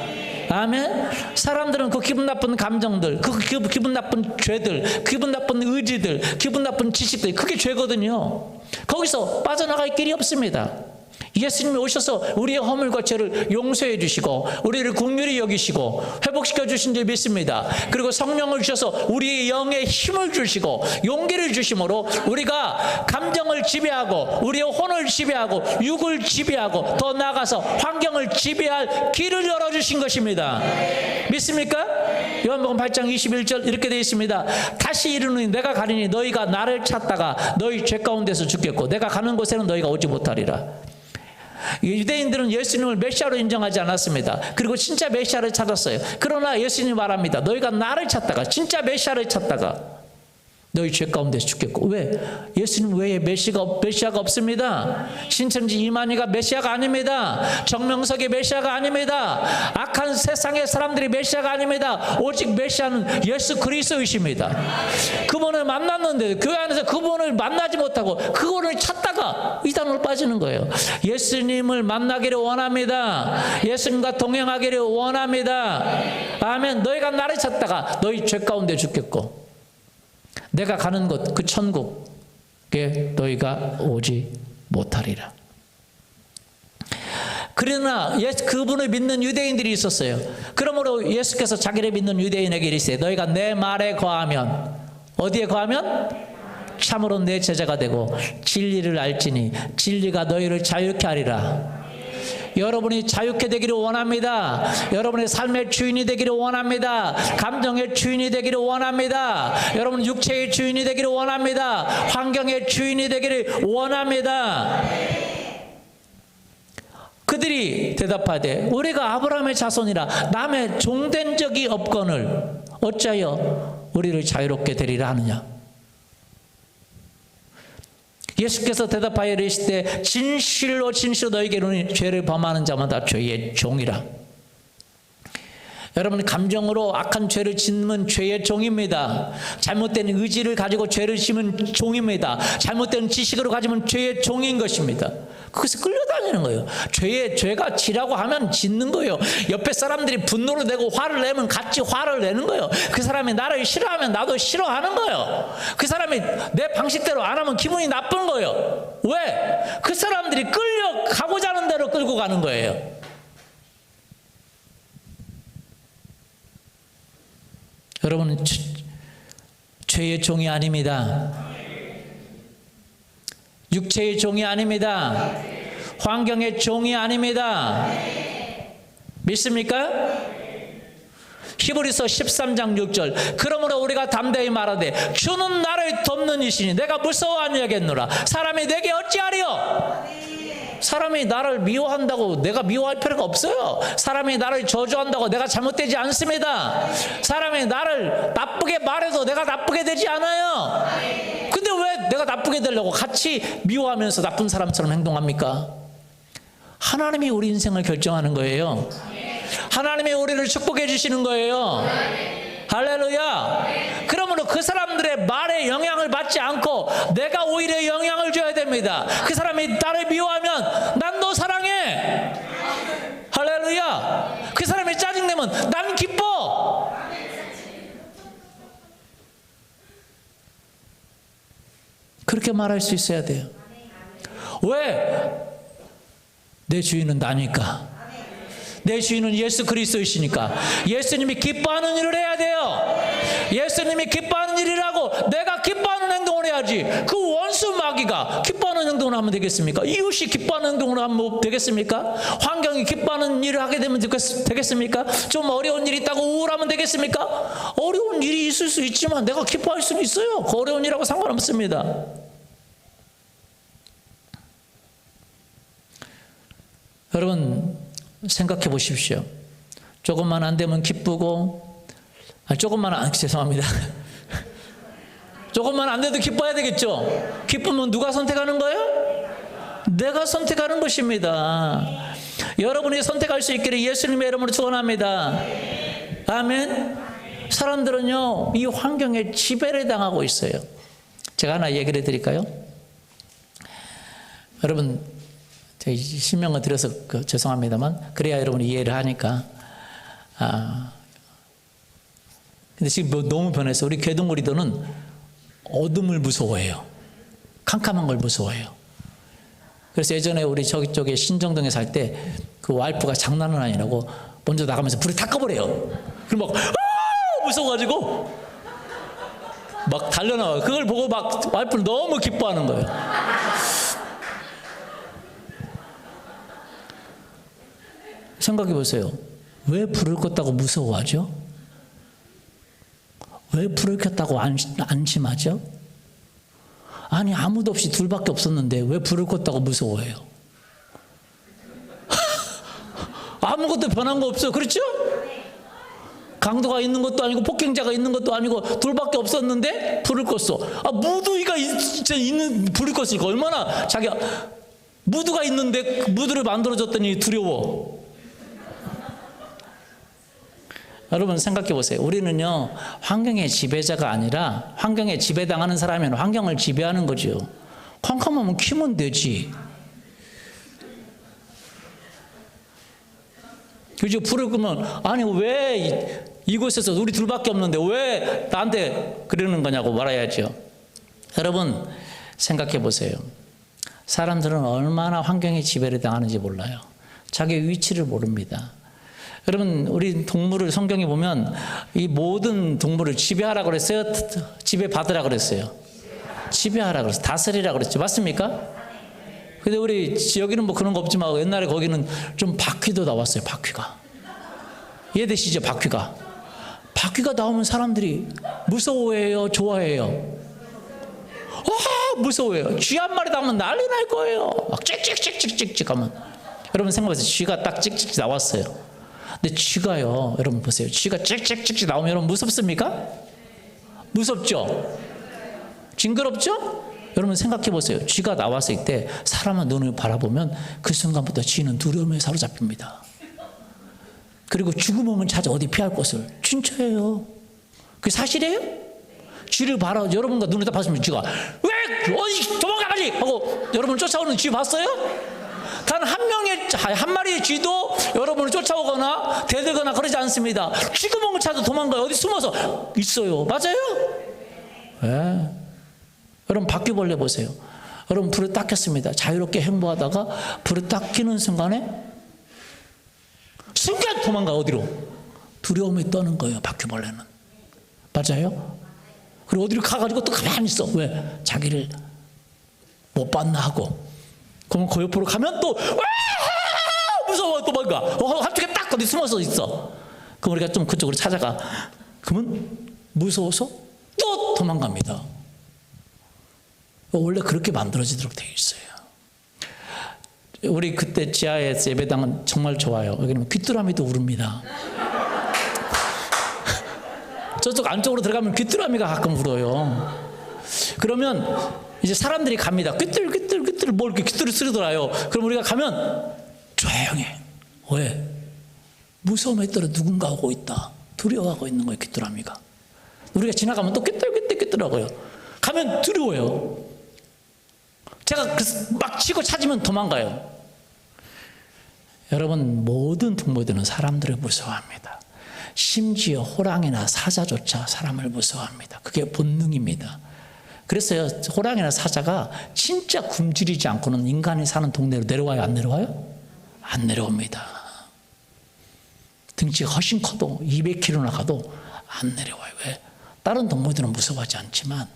아멘. 사람들은 그 기분 나쁜 감정들, 그 기분 나쁜 죄들, 기분 나쁜 의지들, 기분 나쁜 지식들, 그게 죄거든요. 거기서 빠져나갈 길이 없습니다. 예수님이 오셔서 우리의 허물과 죄를 용서해 주시고 우리를 긍휼히 여기시고 회복시켜 주신 줄 믿습니다. 그리고 성령을 주셔서 우리의 영에 힘을 주시고 용기를 주심으로 우리가 감정을 지배하고 우리의 혼을 지배하고 육을 지배하고 더 나아가서 환경을 지배할 길을 열어주신 것입니다. 믿습니까? 요한복음 8장 21절 이렇게 되어 있습니다. 다시 이르노니 내가 가리니 너희가 나를 찾다가 너희 죄 가운데서 죽겠고 내가 가는 곳에는 너희가 오지 못하리라. 유대인들은 예수님을 메시아로 인정하지 않았습니다. 그리고 진짜 메시아를 찾았어요. 그러나 예수님이 말합니다. 너희가 나를 찾다가 진짜 메시아를 찾다가 너희 죄 가운데서 죽겠고. 왜? 예수님 외에 메시아가 없습니다. 신천지 이만희가 메시아가 아닙니다. 정명석이 메시아가 아닙니다. 악한 세상의 사람들이 메시아가 아닙니다. 오직 메시아는 예수 그리스도이십니다. 그분을 만났는데 교회 안에서 그분을 만나지 못하고 그분을 찾다가 이단으로 빠지는 거예요. 예수님을 만나기를 원합니다. 예수님과 동행하기를 원합니다. 아멘. 너희가 나를 찾다가 너희 죄 가운데 죽겠고 내가 가는 곳 그 천국에 너희가 오지 못하리라. 그러나 그분을 믿는 유대인들이 있었어요. 그러므로 예수께서 자기를 믿는 유대인에게 이르시되 너희가 내 말에 거하면 어디에 거하면? 참으로 내 제자가 되고 진리를 알지니 진리가 너희를 자유케 하리라. 여러분이 자유케 되기를 원합니다. 여러분의 삶의 주인이 되기를 원합니다. 감정의 주인이 되기를 원합니다. 여러분 육체의 주인이 되기를 원합니다. 환경의 주인이 되기를 원합니다. 그들이 대답하되 우리가 아브라함의 자손이라 남의 종된 적이 없거늘 어찌하여 우리를 자유롭게 되리라 하느냐. 예수께서 대답하여 이르시되 진실로 진실로 너희에게 이르노니 죄를 범하는 자마다 죄의 종이라. 여러분 감정으로 악한 죄를 짓는 죄의 종입니다. 잘못된 의지를 가지고 죄를 지으면 종입니다. 잘못된 지식으로 가지면 죄의 종인 것입니다. 그것을 끌려다니는 거예요. 죄가 지라고 하면 짓는 거예요. 옆에 사람들이 분노를 내고 화를 내면 같이 화를 내는 거예요. 그 사람이 나를 싫어하면 나도 싫어하는 거예요. 그 사람이 내 방식대로 안 하면 기분이 나쁜 거예요. 왜? 그 사람들이 끌려가고자 하는 대로 끌고 가는 거예요. 여러분은 죄의 종이 아닙니다. 육체의 종이 아닙니다. 환경의 종이 아닙니다. 믿습니까? 히브리서 13장 6절 그러므로 우리가 담대히 말하되 주는 나를 돕는 이시니 내가 무서워하냐겠노라. 사람이 내게 어찌하리요? 사람이 나를 미워한다고 내가 미워할 필요가 없어요. 사람이 나를 저주한다고 내가 잘못되지 않습니다. 사람이 나를 나쁘게 말해도 내가 나쁘게 되지 않아요. 근데 왜 내가 나쁘게 되려고 같이 미워하면서 나쁜 사람처럼 행동합니까? 하나님이 우리 인생을 결정하는 거예요. 하나님이 우리를 축복해 주시는 거예요. 할렐루야. 그러므로 그 사람들의 말에 영향을 받지 않고 내가 오히려 영향을 줘야 됩니다. 그 사람이 나를 미워하면 난 너 사랑해. 할렐루야. 그 사람이 짜증내면 난 기뻐. 그렇게 말할 수 있어야 돼요. 왜? 내 주인은 나니까. 내 주인은 예수 그리스도이시니까. 예수님이 기뻐하는 일을 해야 돼요. 예수님이 기뻐하는 일이라고 내가 기뻐하는 행동을 해야지. 그 원수 마귀가 기뻐하는 행동을 하면 되겠습니까? 이웃이 기뻐하는 행동을 하면 되겠습니까? 환경이 기뻐하는 일을 하게 되면 되겠습니까? 좀 어려운 일이 있다고 우울하면 되겠습니까? 어려운 일이 있을 수 있지만 내가 기뻐할 수는 있어요. 그 어려운 일하고 상관없습니다. 여러분 생각해 보십시오. 조금만 안 되면 기쁘고, 죄송합니다. 조금만 안 돼도 기뻐야 되겠죠? 기쁘면 누가 선택하는 거예요? 내가 선택하는 것입니다. 여러분이 선택할 수 있기를 예수님의 이름으로 축원합니다. 아멘. 사람들은요, 이 환경에 지배를 당하고 있어요. 제가 하나 얘기를 해드릴까요? 여러분, 실명을 드려서 죄송합니다만 그래야 여러분이 이해를 하니까. 근데 지금 너무 변했어. 우리 개동거리도는 어둠을 무서워해요. 캄캄한 걸 무서워해요. 그래서 예전에 우리 저쪽에 신정동에 살 때 그 와이프가 장난은 아니라고 먼저 나가면서 불을 다 꺼버려요. 그럼 막 무서워가지고 막 달려나와요. 그걸 보고 막 와이프를 너무 기뻐하는 거예요. 생각해 보세요. 왜 불을 껐다고 무서워하죠? 왜 불을 켰다고 안심하죠? 아니 아무도 없이 둘밖에 없었는데 왜 불을 껐다고 무서워해요? 아무것도 변한 거 없어요. 그렇죠? 강도가 있는 것도 아니고 폭행자가 있는 것도 아니고 둘밖에 없었는데 불을 껐어. 무더위가 진짜 있는 불을 껐으니까 얼마나 자기가 무드가 있는데 무드를 만들어줬더니 두려워. 여러분 생각해 보세요. 우리는요 환경의 지배자가 아니라 환경에 지배당하는 사람이면 환경을 지배하는 거죠. 캄캄하면 키면 되지. 그죠? 불을 끄면 아니 왜 이곳에서 우리 둘밖에 없는데 왜 나한테 그러는 거냐고 말해야죠. 여러분 생각해 보세요. 사람들은 얼마나 환경에 지배를 당하는지 몰라요. 자기 위치를 모릅니다. 여러분 우리 동물을 성경에 보면 이 모든 동물을 지배하라고 그랬어요? 지배받으라고 그랬어요? 지배하라고 그랬어요. 다스리라고 그랬죠. 맞습니까? 근데 우리 여기는 뭐 그런 거 없지만 옛날에 거기는 좀 바퀴도 나왔어요. 바퀴가. 이해되시죠? 바퀴가. 바퀴가 나오면 사람들이 무서워해요? 좋아해요? 무서워해요. 쥐 한 마리 나오면 난리 날 거예요. 막 찍찍찍찍찍찍 하면. 여러분 생각해보세요. 쥐가 딱 찍찍찍 나왔어요. 근데 쥐가요, 여러분 보세요. 쥐가 찍찍찍찍 나오면 여러분 무섭습니까? 무섭죠? 징그럽죠? 여러분 생각해 보세요. 쥐가 나왔을 때 사람의 눈을 바라보면 그 순간부터 쥐는 두려움에 사로잡힙니다. 그리고 죽음은 찾아 어디 피할 곳을. 진짜예요. 그게 사실이에요? 쥐를 여러분과 눈을 딱 봤으면 쥐가 왜 어디 도망가 빨리 하고 여러분을 쫓아오는 쥐 봤어요? 단 한 마리의 쥐도 여러분을 쫓아오거나 대들거나 그러지 않습니다. 죽음을 찾아 도망가요. 어디 숨어서 있어요. 맞아요? 네. 여러분 바퀴벌레 보세요. 여러분 불을 딱 켰습니다. 자유롭게 행보하다가 불을 딱 켜는 순간 도망가. 어디로? 두려움에 떠는 거예요. 바퀴벌레는. 맞아요? 그리고 어디로 가가지고 또 가만히 있어. 왜? 자기를 못 봤나 하고. 그러면 그 옆으로 가면 또 무서워 도망가. 한쪽에 딱 어디 숨어서 있어. 그럼 우리가 좀 그쪽으로 찾아가. 그러면 무서워서 또 도망갑니다. 원래 그렇게 만들어지도록 되어 있어요. 우리 그때 지하에서 예배당은 정말 좋아요. 여기는 귀뚜라미도 울습니다. 저쪽 안쪽으로 들어가면 귀뚜라미가 가끔 울어요. 그러면 이제 사람들이 갑니다. 귀뚤 뭐 이렇게 귀뚜리 소리 돌아요. 그럼 우리가 가면 조용해. 왜? 무서움에 따라 누군가 오고 있다. 두려워하고 있는 거예요. 귀뚜라미가. 우리가 지나가면 또 귀뚤하고요. 가면 두려워요. 제가 막 치고 찾으면 도망가요. 여러분 모든 동물들은 사람들을 무서워합니다. 심지어 호랑이나 사자조차 사람을 무서워합니다. 그게 본능입니다. 그래서 호랑이나 사자가 진짜 굶주리지 않고는 인간이 사는 동네로 내려와요? 안 내려와요? 안 내려옵니다. 등치가 훨씬 커도 200kg나 가도 안 내려와요. 왜? 다른 동물들은 무서워하지 않지만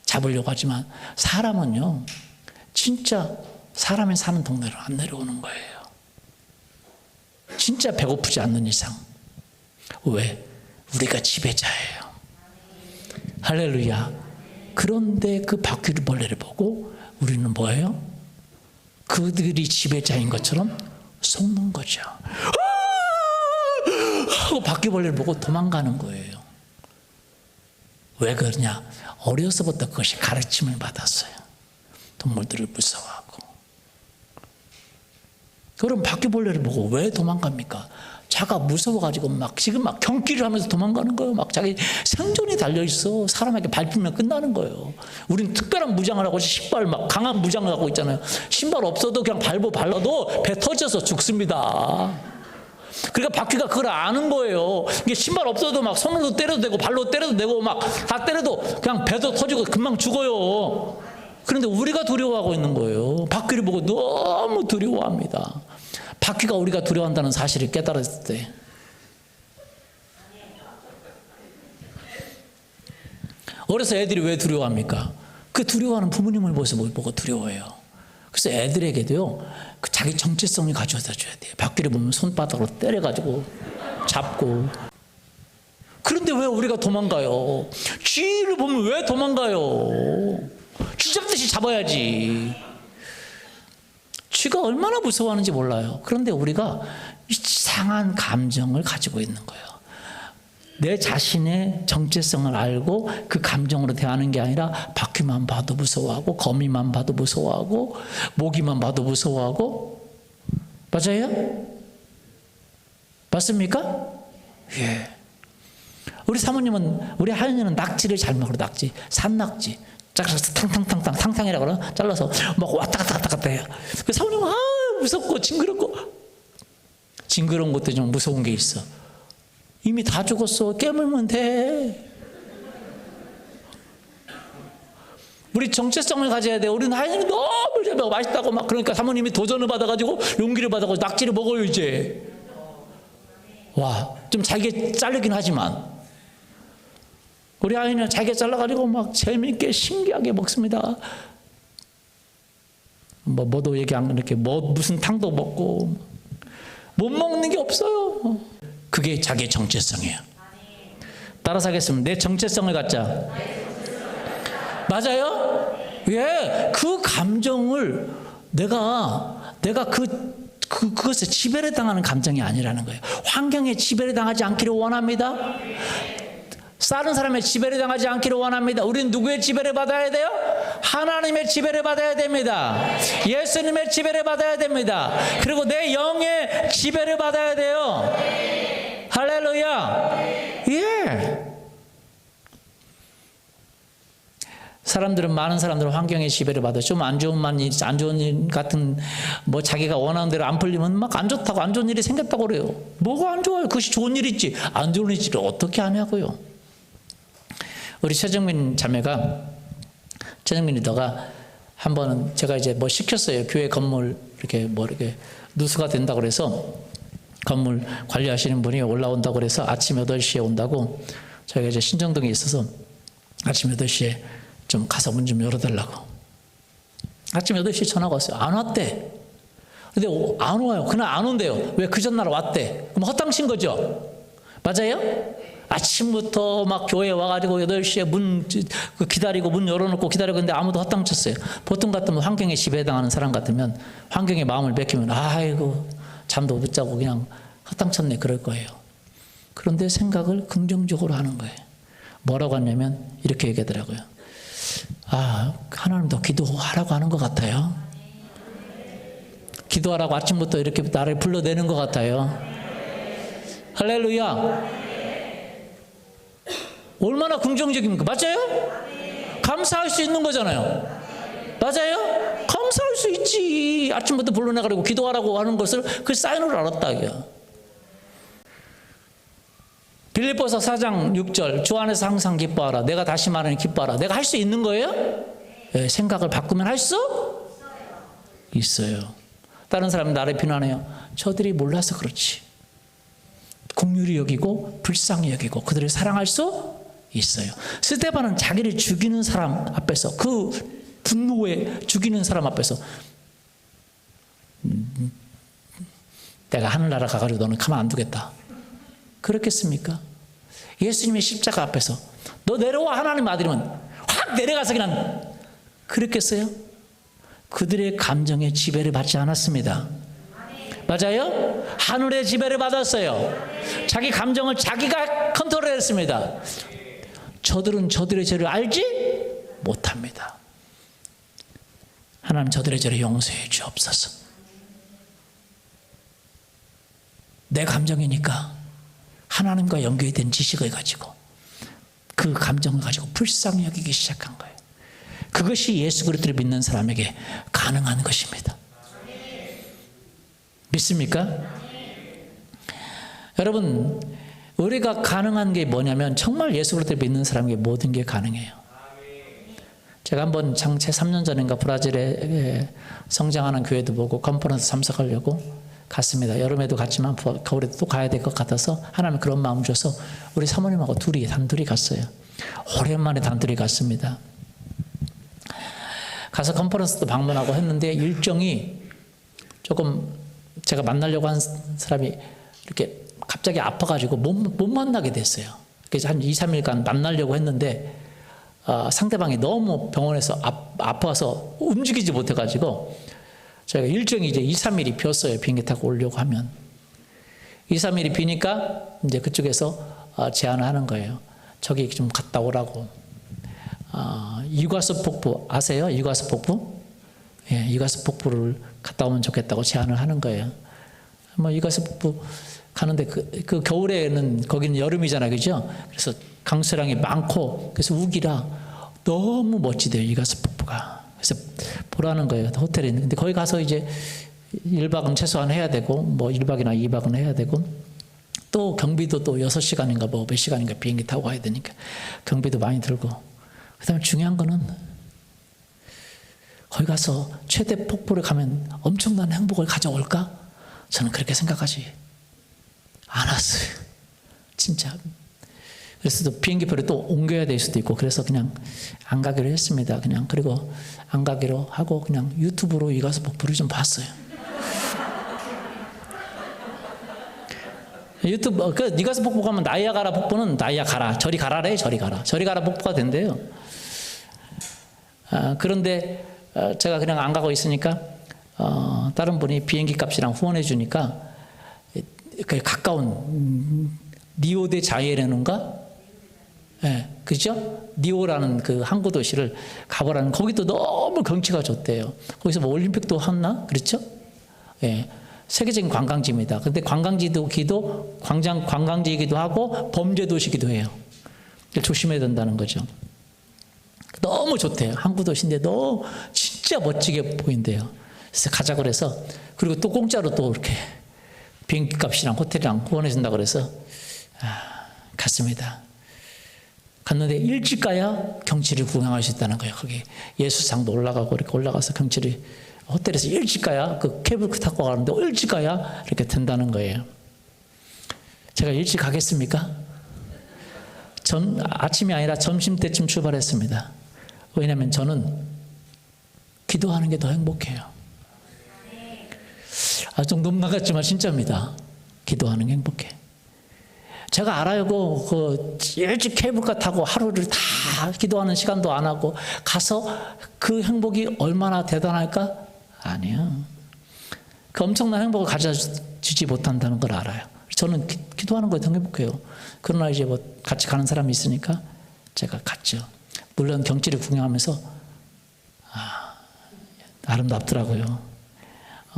잡으려고 하지만 사람은요 진짜 사람이 사는 동네로 안 내려오는 거예요. 진짜 배고프지 않는 이상. 왜? 우리가 지배자예요. 할렐루야. 그런데 그 바퀴벌레를 보고 우리는 뭐예요? 그들이 지배자인 것처럼 속는 거죠. 하고 바퀴벌레를 보고 도망가는 거예요. 왜 그러냐? 어려서부터 그것이 가르침을 받았어요. 동물들을 무서워하고. 그럼 바퀴벌레를 보고 왜 도망갑니까? 자가 무서워가지고 지금 경기를 하면서 도망가는 거예요. 자기 생존이 달려있어. 사람에게 밟히면 끝나는 거예요. 우린 특별한 무장을 하고 신발 강한 무장을 하고 있잖아요. 신발 없어도 그냥 발라도 배 터져서 죽습니다. 그러니까 바퀴가 그걸 아는 거예요. 이게 신발 없어도 손으로 때려도 되고 발로 때려도 되고 다 때려도 그냥 배도 터지고 금방 죽어요. 그런데 우리가 두려워하고 있는 거예요. 바퀴를 보고 너무 두려워합니다. 바퀴가 우리가 두려워한다는 사실을 깨달았을 때 어려서 애들이 왜 두려워합니까? 그 두려워하는 부모님의 모습을 보고 두려워해요. 그래서 애들에게도요 자기 정체성을 가져다 줘야 돼요. 바퀴를 보면 손바닥으로 때려가지고 잡고. 그런데 왜 우리가 도망가요? 쥐를 보면 왜 도망가요? 쥐 잡듯이 잡아야지. 쥐가 얼마나 무서워하는지 몰라요. 그런데 우리가 이상한 감정을 가지고 있는 거예요. 내 자신의 정체성을 알고 그 감정으로 대하는 게 아니라 바퀴만 봐도 무서워하고 거미만 봐도 무서워하고 모기만 봐도 무서워하고. 맞아요? 맞습니까? 예. 우리 사모님은 우리 하연이는 낙지를 잘 먹어요. 낙지, 산낙지. 잘라서 탕탕이라 그러나 잘라서 막 왔다 갔다 해요. 그 사모님은 무섭고 징그러운 것도 좀 무서운 게 있어. 이미 다 죽었어. 깨물면 돼. 우리 정체성을 가져야 돼. 우리는 하얀이 너무 잘 먹어. 맛있다고 그러니까 사모님이 도전을 받아가지고 용기를 받아가지고 낙지를 먹어요 이제. 와, 좀 잘게 자르긴 하지만 우리 아이는 잘게 잘라가지고 재미있게 신기하게 먹습니다. 뭐도 얘기 안 이렇게 무슨 탕도 먹고 못 먹는 게 없어요. 그게 자기의 정체성이에요. 따라서 하겠습니다. 내 정체성을 갖자. 맞아요? 예, 그 감정을 내가 그것에 지배를 당하는 감정이 아니라는 거예요. 환경에 지배를 당하지 않기를 원합니다. 다른 사람의 지배를 당하지 않기를 원합니다. 우리는 누구의 지배를 받아야 돼요? 하나님의 지배를 받아야 됩니다. 예수님의 지배를 받아야 됩니다. 그리고 내 영의 지배를 받아야 돼요. 할렐루야. 예. 많은 사람들은 환경의 지배를 받아요. 좀 안 좋은 일 같은 뭐 자기가 원하는 대로 안 풀리면 막 안 좋다고, 안 좋은 일이 생겼다고 그래요. 뭐가 안 좋아요? 그것이 좋은 일이지. 안 좋은 일을 어떻게 하냐고요. 우리 최정민 리더가 한 번은 제가 이제 뭐 시켰어요. 교회 건물 이렇게 누수가 된다고 그래서 건물 관리하시는 분이 올라온다고 그래서 아침 8시에 온다고 저희가 이제 신정동에 있어서 아침 8시에 좀 가서 문 좀 열어달라고. 아침 8시에 전화가 왔어요. 안 왔대. 근데 안 와요. 그날 안 온대요. 왜? 그 전날 왔대. 그럼 헛당신 거죠? 맞아요? 아침부터 막 교회에 와가지고 8시에 기다리고 문 열어놓고 기다리고 있는데 아무도 헛당쳤어요. 보통 같으면 환경에 지배당하는 사람 같으면 환경에 마음을 뺏기면 아이고 잠도 못 자고 그냥 헛당쳤네 그럴 거예요. 그런데 생각을 긍정적으로 하는 거예요. 뭐라고 하냐면 이렇게 얘기하더라고요. 하나님도 기도하라고 하는 것 같아요. 기도하라고 아침부터 이렇게 나를 불러내는 것 같아요. 할렐루야. 얼마나 긍정적입니까? 맞아요? 감사할 수 있는 거잖아요. 맞아요? 감사할 수 있지. 아침부터 불러내가지고 기도하라고 하는 것을 그 사인으로 알았다. 빌립보서 4장 6절 주 안에서 항상 기뻐하라. 내가 다시 말하니 기뻐하라. 내가 할 수 있는 거예요? 네, 생각을 바꾸면 할 수 있어요. 다른 사람이 나를 비난해요. 저들이 몰라서 그렇지. 긍휼히 여기고 불쌍히 여기고 그들을 사랑할 수 있어요. 스데반은 자기를 죽이는 사람 앞에서 그 분노에 죽이는 사람 앞에서 내가 하늘나라 가가지고 너는 가만 안 두겠다. 그렇겠습니까? 예수님의 십자가 앞에서 너 내려와 하나님 아들이면 확 내려가서 그냥 그랬겠어요? 그들의 감정에 지배를 받지 않았습니다. 맞아요? 하늘의 지배를 받았어요. 자기 감정을 자기가 컨트롤했습니다. 저들은 저들의 죄를 알지 못합니다. 하나님 저들의 죄를 용서해 주옵소서. 내 감정이니까 하나님과 연결이 된 지식을 가지고 그 감정을 가지고 불쌍히 여기기 시작한 거예요. 그것이 예수 그리스도를 믿는 사람에게 가능한 것입니다. 믿습니까? 여러분, 우리가 가능한 게 뭐냐면 정말 예수 그리스도를 믿는 사람에게 모든 게 가능해요. 제가 한번 제 3년 전인가 브라질에 성장하는 교회도 보고 컨퍼런스 참석하려고 갔습니다. 여름에도 갔지만 겨울에도 또 가야 될 것 같아서 하나님 그런 마음 줘서 우리 사모님하고 단둘이 갔어요. 오랜만에 단둘이 갔습니다. 가서 컨퍼런스도 방문하고 했는데 일정이 조금 제가 만나려고 한 사람이 이렇게 갑자기 아파가지고 못 만나게 됐어요. 그래서 한 2, 3일간 만나려고 했는데 상대방이 너무 병원에서 아파서 움직이지 못해가지고 저희가 일정이 이제 2, 3일이 비었어요. 비행기 타고 오려고 하면 2, 3일이 비니까 이제 그쪽에서 제안을 하는 거예요. 저기 좀 갔다 오라고. 이과수 폭포 아세요? 이과수 폭포? 예, 이과수 폭포를 갔다 오면 좋겠다고 제안을 하는 거예요. 뭐 이과수 폭포 가는데 그 겨울에는 거기는 여름이잖아요, 그죠? 그래서 강수량이 많고 그래서 우기라 너무 멋지대요, 이과수 폭포가. 그래서 보라는 거예요, 호텔에 있는. 근데 거기 가서 이제 1박은 최소한 해야 되고 뭐 1박이나 2박은 해야 되고 또 경비도 또 6시간인가 뭐 몇 시간인가 비행기 타고 가야 되니까 경비도 많이 들고. 그다음에 중요한 거는 거기 가서 최대 폭포를 가면 엄청난 행복을 가져올까? 저는 그렇게 생각하지 않았어요. 진짜. 그래서 또 비행기표를 또 옮겨야 될 수도 있고 그래서 그냥 안 가기로 했습니다. 그냥 그리고 안 가기로 하고 그냥 유튜브로 이가수 폭포를 좀 봤어요. 유튜브 그 이가수 폭포 가면 나이아가라 폭포는 나이아가라 저리 가라래 저리 가라 폭포가 된대요. 그런데 제가 그냥 안 가고 있으니까 다른 분이 비행기 값이랑 후원해 주니까 그 가까운 리오데 자이레노인가? 예, 그죠? 리오라는 그 항구 도시를 가보라는 거기도 너무 경치가 좋대요. 거기서 뭐 올림픽도 했나? 그렇죠? 예, 세계적인 관광지입니다. 근데 관광지이기도 하고 범죄 도시이기도 해요. 조심해야 된다는 거죠. 너무 좋대요. 항구 도시인데 너무 진짜 멋지게 보인대요. 그래서 가자 그래서 그리고 또 공짜로 또 이렇게 비행기 값이랑 호텔이랑 후원해 준다 그래서 갔습니다. 갔는데 일찍 가야 경치를 구경할 수 있다는 거예요. 거기 예수상도 올라가고 이렇게 올라가서 경치를 호텔에서 일찍 가야 그 케이블카 타고 가는데 일찍 가야 이렇게 된다는 거예요. 제가 일찍 가겠습니까? 아침이 아니라 점심 때쯤 출발했습니다. 왜냐하면 저는 기도하는 게 더 행복해요. 좀 너무 나갔지만 진짜입니다. 기도하는 게 행복해. 제가 알아요. 그 일찍 케이블카 타고 하루를 다 기도하는 시간도 안 하고 가서 그 행복이 얼마나 대단할까? 아니요. 그 엄청난 행복을 가져주지 못한다는 걸 알아요. 저는 기도하는 거에 더 행복해요. 그러나 이제 뭐 같이 가는 사람이 있으니까 제가 갔죠. 물론 경치를 구경하면서 아름답더라고요.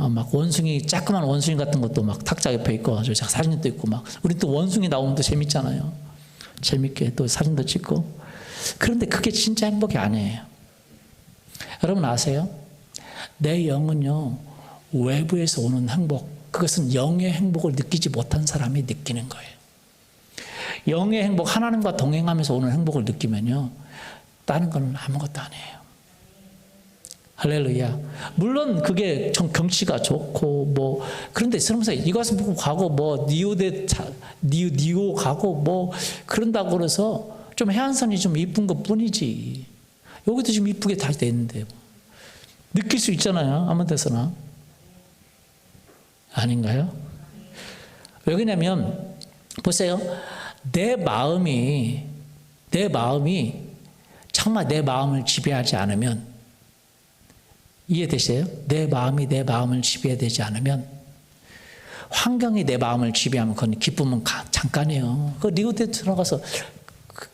막 원숭이, 조그만 원숭이 같은 것도 막 탁자 옆에 있고, 제가 사진도 있고, 막, 우리 또 원숭이 나오면 또 재밌잖아요. 재밌게 또 사진도 찍고. 그런데 그게 진짜 행복이 아니에요. 여러분 아세요? 내 영은요, 외부에서 오는 행복, 그것은 영의 행복을 느끼지 못한 사람이 느끼는 거예요. 영의 행복, 하나님과 동행하면서 오는 행복을 느끼면요, 다른 건 아무것도 아니에요. 할렐루야. 물론 그게 경치가 좋고 뭐 그런데 그러면서 이가수 보고 가고 뭐 니오 가고 뭐 그런다고 그래서 좀 해안선이 좀 이쁜 것 뿐이지. 여기도 지금 이쁘게 다 돼 있는데 느낄 수 있잖아요. 아무 데서나. 아닌가요? 왜 그러냐면 보세요. 내 마음이 정말 내 마음을 지배하지 않으면 이해되세요? 내 마음이 내 마음을 지배되지 않으면 환경이 내 마음을 지배하면 그건 기쁨은 잠깐이에요. 그 리오데 들어가서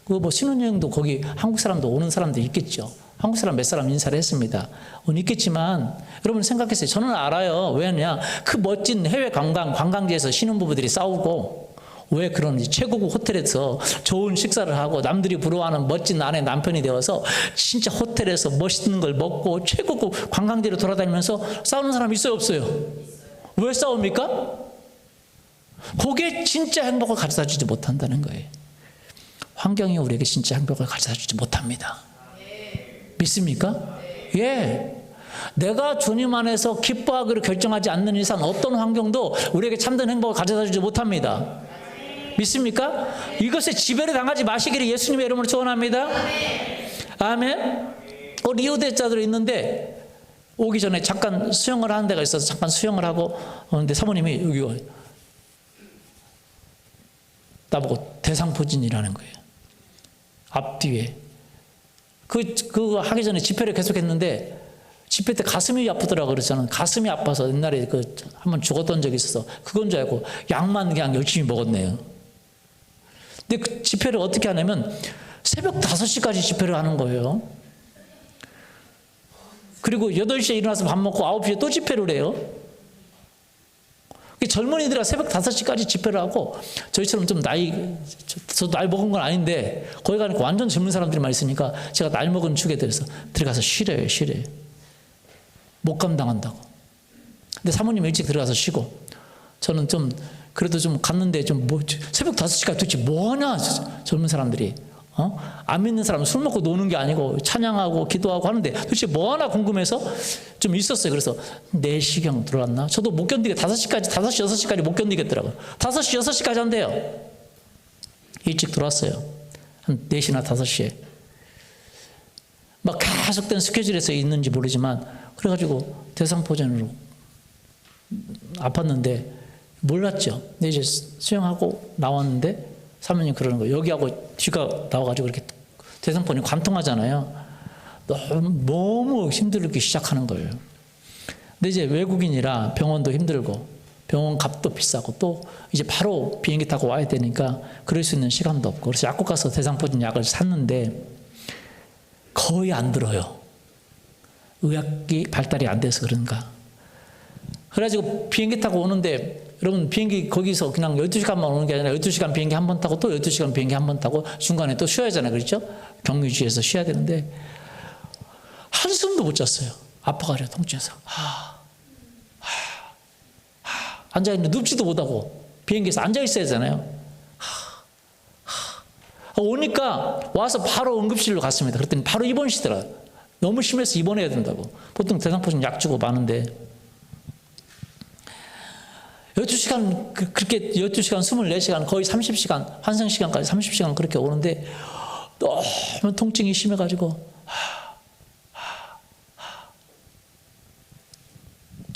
그 뭐 신혼여행도 거기 한국 사람도 오는 사람도 있겠죠. 한국 사람 몇 사람 인사를 했습니다. 있겠지만 여러분 생각했어요. 저는 알아요. 왜냐? 그 멋진 해외 관광지에서 신혼부부들이 싸우고 왜 그런지 최고급 호텔에서 좋은 식사를 하고 남들이 부러워하는 멋진 아내 남편이 되어서 진짜 호텔에서 멋있는 걸 먹고 최고급 관광지로 돌아다니면서 싸우는 사람이 있어요 없어요? 왜 싸웁니까? 그게 진짜 행복을 가져다 주지 못한다는 거예요. 환경이 우리에게 진짜 행복을 가져다 주지 못합니다. 믿습니까? 예. 내가 주님 안에서 기뻐하기로 결정하지 않는 이상 어떤 환경도 우리에게 참된 행복을 가져다 주지 못합니다. 믿습니까? 이것에 지배를 당하지 마시기를 예수님의 이름으로 축원합니다. 아멘. 리오데 자들 있는데 오기 전에 잠깐 수영을 하는 데가 있어서 잠깐 수영을 하고 오는데 사모님이 여기 나보고 대상포진이라는 거예요. 앞뒤에 그거 하기 전에 집회를 계속했는데 집회 때 가슴이 아프더라고 그랬잖아요. 가슴이 아파서 옛날에 한번 죽었던 적이 있어서 그건 줄 알고 약만 그냥 열심히 먹었네요. 근데 그 집회를 어떻게 하냐면 새벽 5시까지 집회를 하는 거예요. 그리고 8시에 일어나서 밥 먹고 9시에 또 집회를 해요. 젊은이들이 새벽 5시까지 집회를 하고 저희처럼 좀 저도 나이 먹은 건 아닌데 거기 가니까 완전 젊은 사람들이 많이 있으니까 제가 나이 먹은 축에 들어서 들어가서 쉬래요. 못 감당한다고. 근데 사모님 일찍 들어가서 쉬고 저는 좀 그래도 좀 갔는데 새벽 5시까지 도대체 뭐하냐 젊은 사람들이 안 믿는 사람은 술 먹고 노는 게 아니고 찬양하고 기도하고 하는데 도대체 뭐하나 궁금해서 좀 있었어요. 그래서 4시경 들어왔나? 저도 못 견디게 5시, 6시까지 못 견디겠더라고요. 5시, 6시까지 한대요. 일찍 들어왔어요. 한 4시나 5시에. 막 계속된 스케줄에서 있는지 모르지만 그래가지고 대상포진으로 아팠는데 몰랐죠. 근데 이제 수영하고 나왔는데 사모님 그러는 거예요. 여기하고 뒤가 나와가지고 이렇게 대상포진이 관통하잖아요. 너무 힘들기 시작하는 거예요. 근데 이제 외국인이라 병원도 힘들고 병원 값도 비싸고 또 이제 바로 비행기 타고 와야 되니까 그럴 수 있는 시간도 없고 그래서 약국 가서 대상포진 약을 샀는데 거의 안 들어요. 의학이 발달이 안 돼서 그런가. 그래가지고 비행기 타고 오는데 여러분 비행기 거기서 그냥 12시간만 오는 게 아니라 12시간 비행기 한 번 타고 또 12시간 비행기 한 번 타고 중간에 또 쉬어야 하잖아요. 그렇죠? 경유지에서 쉬어야 되는데 한숨도 못 잤어요. 아파가지고 통증에서. 앉아있는데 눕지도 못하고 비행기에서 앉아있어야 하잖아요. 오니까 와서 바로 응급실로 갔습니다. 그랬더니 바로 입원시더라. 너무 심해서 입원해야 된다고. 보통 대상포진 약 주고 마는데 12시간 그렇게 12시간 24시간 거의 30시간 환생시간까지 30시간 그렇게 오는데 너무 통증이 심해가지고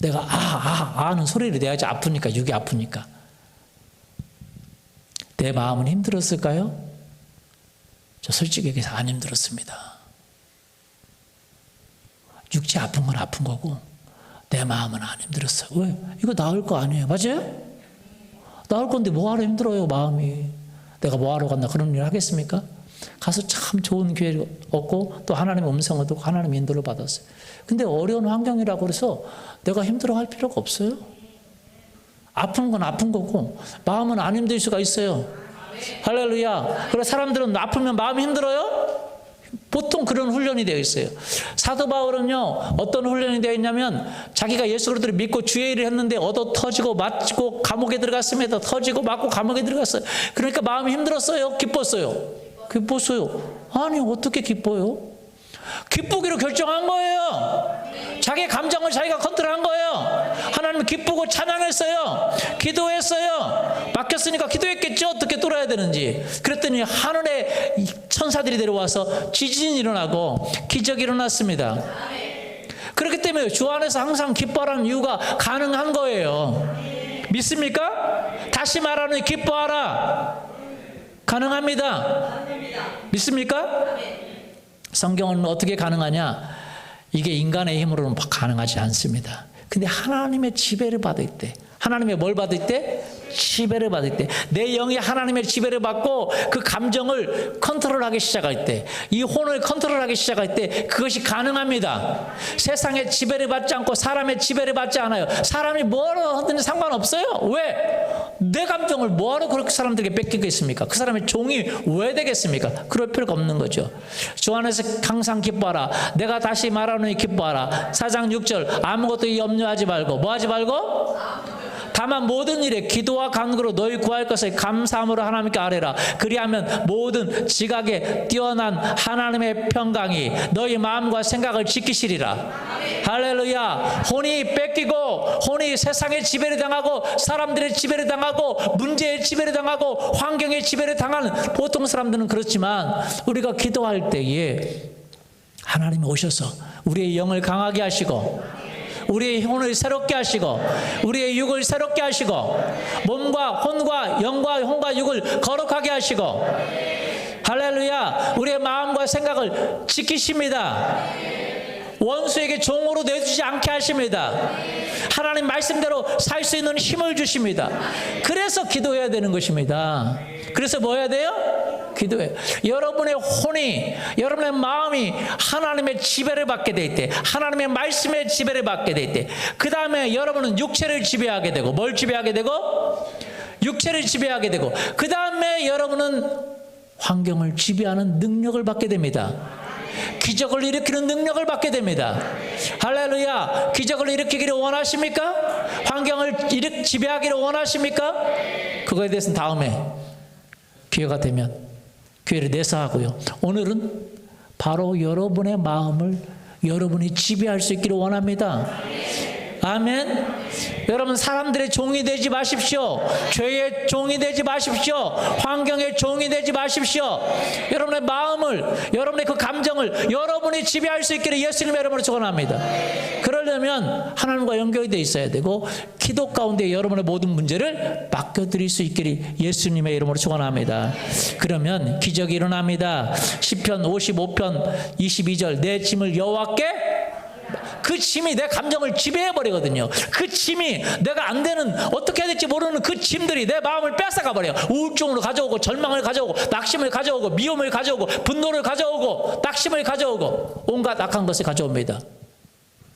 내가 아는 소리를 내야지 아프니까 육이 아프니까. 내 마음은 힘들었을까요? 저 솔직히 얘기해서 안 힘들었습니다. 육체 아픈 건 아픈 거고 내 마음은 안 힘들었어요. 왜? 이거 나을 거 아니에요. 맞아요? 나을 건데 뭐하러 힘들어요 마음이. 내가 뭐하러 갔나 그런 일 하겠습니까? 가서 참 좋은 기회를 얻고 또 하나님의 음성을 듣고 하나님의 인도를 받았어요. 근데 어려운 환경이라고 그래서 내가 힘들어할 필요가 없어요. 아픈 건 아픈 거고 마음은 안 힘들 수가 있어요. 할렐루야. 그래서 사람들은 아프면 마음이 힘들어요? 보통 그런 훈련이 되어 있어요. 사도 바울은요 어떤 훈련이 되어 있냐면 자기가 예수 그리스도를 믿고 주의 일을 했는데 얻어 터지고 맞고 감옥에 들어갔습니다. 터지고 맞고 감옥에 들어갔어요. 그러니까 마음이 힘들었어요? 기뻤어요? 기뻤어요. 아니 어떻게 기뻐요? 기쁘기로 결정한 거예요. 자기의 감정을 자기가 컨트롤한 거예요. 하나님 기쁘고 찬양했어요. 기도했어요. 맡겼으니까 기도했겠죠. 어떻게 돌아야 되는지. 그랬더니 하늘에 천사들이 내려와서 지진이 일어나고 기적이 일어났습니다. 그렇기 때문에 주 안에서 항상 기뻐하라는 이유가 가능한 거예요. 믿습니까? 다시 말하는 기뻐하라. 가능합니다. 믿습니까? 성경은 어떻게 가능하냐? 이게 인간의 힘으로는 가능하지 않습니다. 근데 하나님의 지배를 받을 때, 하나님의 뭘 받을 때? 지배를 받을 때, 내 영이 하나님의 지배를 받고 그 감정을 컨트롤하기 시작할 때, 이 혼을 컨트롤하기 시작할 때 그것이 가능합니다. 세상의 지배를 받지 않고 사람의 지배를 받지 않아요. 사람이 뭐하러 하든 상관없어요. 왜? 내 감정을 뭐하러 그렇게 사람들에게 뺏기겠습니까? 그 사람의 종이 왜 되겠습니까? 그럴 필요가 없는 거죠. 주 안에서 항상 기뻐하라. 내가 다시 말하노니 기뻐하라. 4장 6절 아무것도 염려하지 말고 뭐 하지 말고? 다만 모든 일에 기도와 간구로 너희 구할 것을 감사함으로 하나님께 아뢰라. 그리하면 모든 지각에 뛰어난 하나님의 평강이 너희 마음과 생각을 지키시리라. 할렐루야. 혼이 뺏기고 혼이 세상의 지배를 당하고 사람들의 지배를 당하고 문제의 지배를 당하고 환경의 지배를 당하는 보통 사람들은 그렇지만 우리가 기도할 때에 하나님이 오셔서 우리의 영을 강하게 하시고 우리의 혼을 새롭게 하시고 우리의 육을 새롭게 하시고 몸과 혼과 영과 혼과 육을 거룩하게 하시고 할렐루야. 우리의 마음과 생각을 지키십니다. 원수에게 종으로 내주지 않게 하십니다. 하나님 말씀대로 살 수 있는 힘을 주십니다. 그래서 기도해야 되는 것입니다. 그래서 뭐 해야 돼요? 기도해요. 여러분의 혼이 여러분의 마음이 하나님의 지배를 받게 될 때 하나님의 말씀의 지배를 받게 될 때 그 다음에 여러분은 육체를 지배하게 되고 뭘 지배하게 되고? 육체를 지배하게 되고 그 다음에 여러분은 환경을 지배하는 능력을 받게 됩니다. 기적을 일으키는 능력을 받게 됩니다. 할렐루야. 기적을 일으키기를 원하십니까? 환경을 지배하기를 원하십니까? 그거에 대해서는 다음에 기회가 되면 기회를 내서 하고요. 오늘은 바로 여러분의 마음을 여러분이 지배할 수 있기를 원합니다. 아멘. 여러분 사람들의 종이 되지 마십시오. 죄의 종이 되지 마십시오. 환경의 종이 되지 마십시오. 여러분의 마음을, 여러분의 그 감정을 여러분이 지배할 수 있기를 예수님의 이름으로 축원합니다. 그러려면 하나님과 연결이 되어 있어야 되고 기도 가운데 여러분의 모든 문제를 맡겨드릴 수 있기를 예수님의 이름으로 축원합니다. 그러면 기적이 일어납니다. 시편 55편 22절 내 짐을 여호와께, 그 짐이 내 감정을 지배해버리거든요. 그 짐이 내가 안 되는, 어떻게 해야 될지 모르는 그 짐들이 내 마음을 뺏어가버려요. 우울증으로 가져오고, 절망을 가져오고, 낙심을 가져오고, 미움을 가져오고, 분노를 가져오고, 낙심을 가져오고, 온갖 악한 것을 가져옵니다.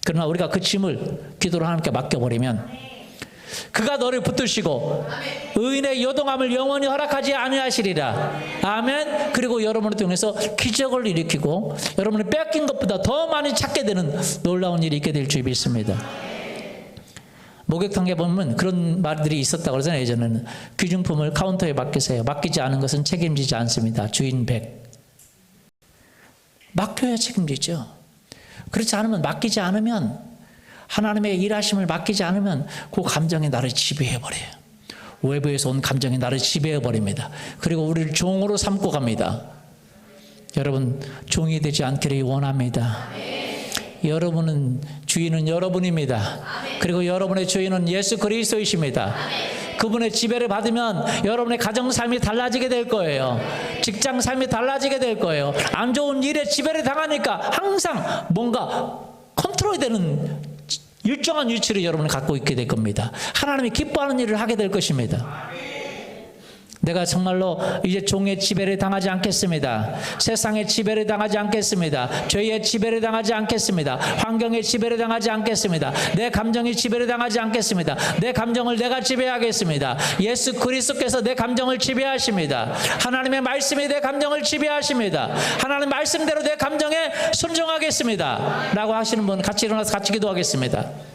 그러나 우리가 그 짐을 기도로 하나님께 맡겨버리면 그가 너를 붙드시고 의인의 요동함을 영원히 허락하지 아니하시리라. 아멘. 그리고 여러분을 통해서 기적을 일으키고 여러분이 뺏긴 것보다 더 많이 찾게 되는 놀라운 일이 있게 될 줄 믿습니다. 목욕탕에 보면 그런 말들이 있었다고 그러잖아요. 예전에는 귀중품을 카운터에 맡기세요. 맡기지 않은 것은 책임지지 않습니다. 주인 백. 맡겨야 책임지죠. 그렇지 않으면, 맡기지 않으면, 하나님의 일하심을 맡기지 않으면 그 감정이 나를 지배해버려요. 외부에서 온 감정이 나를 지배해버립니다. 그리고 우리를 종으로 삼고 갑니다. 여러분 종이 되지 않기를 원합니다. 여러분은 주인은 여러분입니다. 그리고 여러분의 주인은 예수 그리스도이십니다. 그분의 지배를 받으면 여러분의 가정 삶이 달라지게 될 거예요. 직장 삶이 달라지게 될 거예요. 안 좋은 일에 지배를 당하니까 항상 뭔가 컨트롤되는 일정한 위치를 여러분이 갖고 있게 될 겁니다. 하나님이 기뻐하는 일을 하게 될 것입니다. 내가 정말로 이제 종의 지배를 당하지 않겠습니다. 세상의 지배를 당하지 않겠습니다. 죄의 지배를 당하지 않겠습니다. 환경의 지배를 당하지 않겠습니다. 내 감정의 지배를 당하지 않겠습니다. 내 감정을 내가 지배하겠습니다. 예수 그리스도께서 내 감정을 지배하십니다. 하나님의 말씀이 내 감정을 지배하십니다. 하나님 말씀대로 내 감정에 순종하겠습니다 라고 하시는 분 같이 일어나서 같이 기도하겠습니다.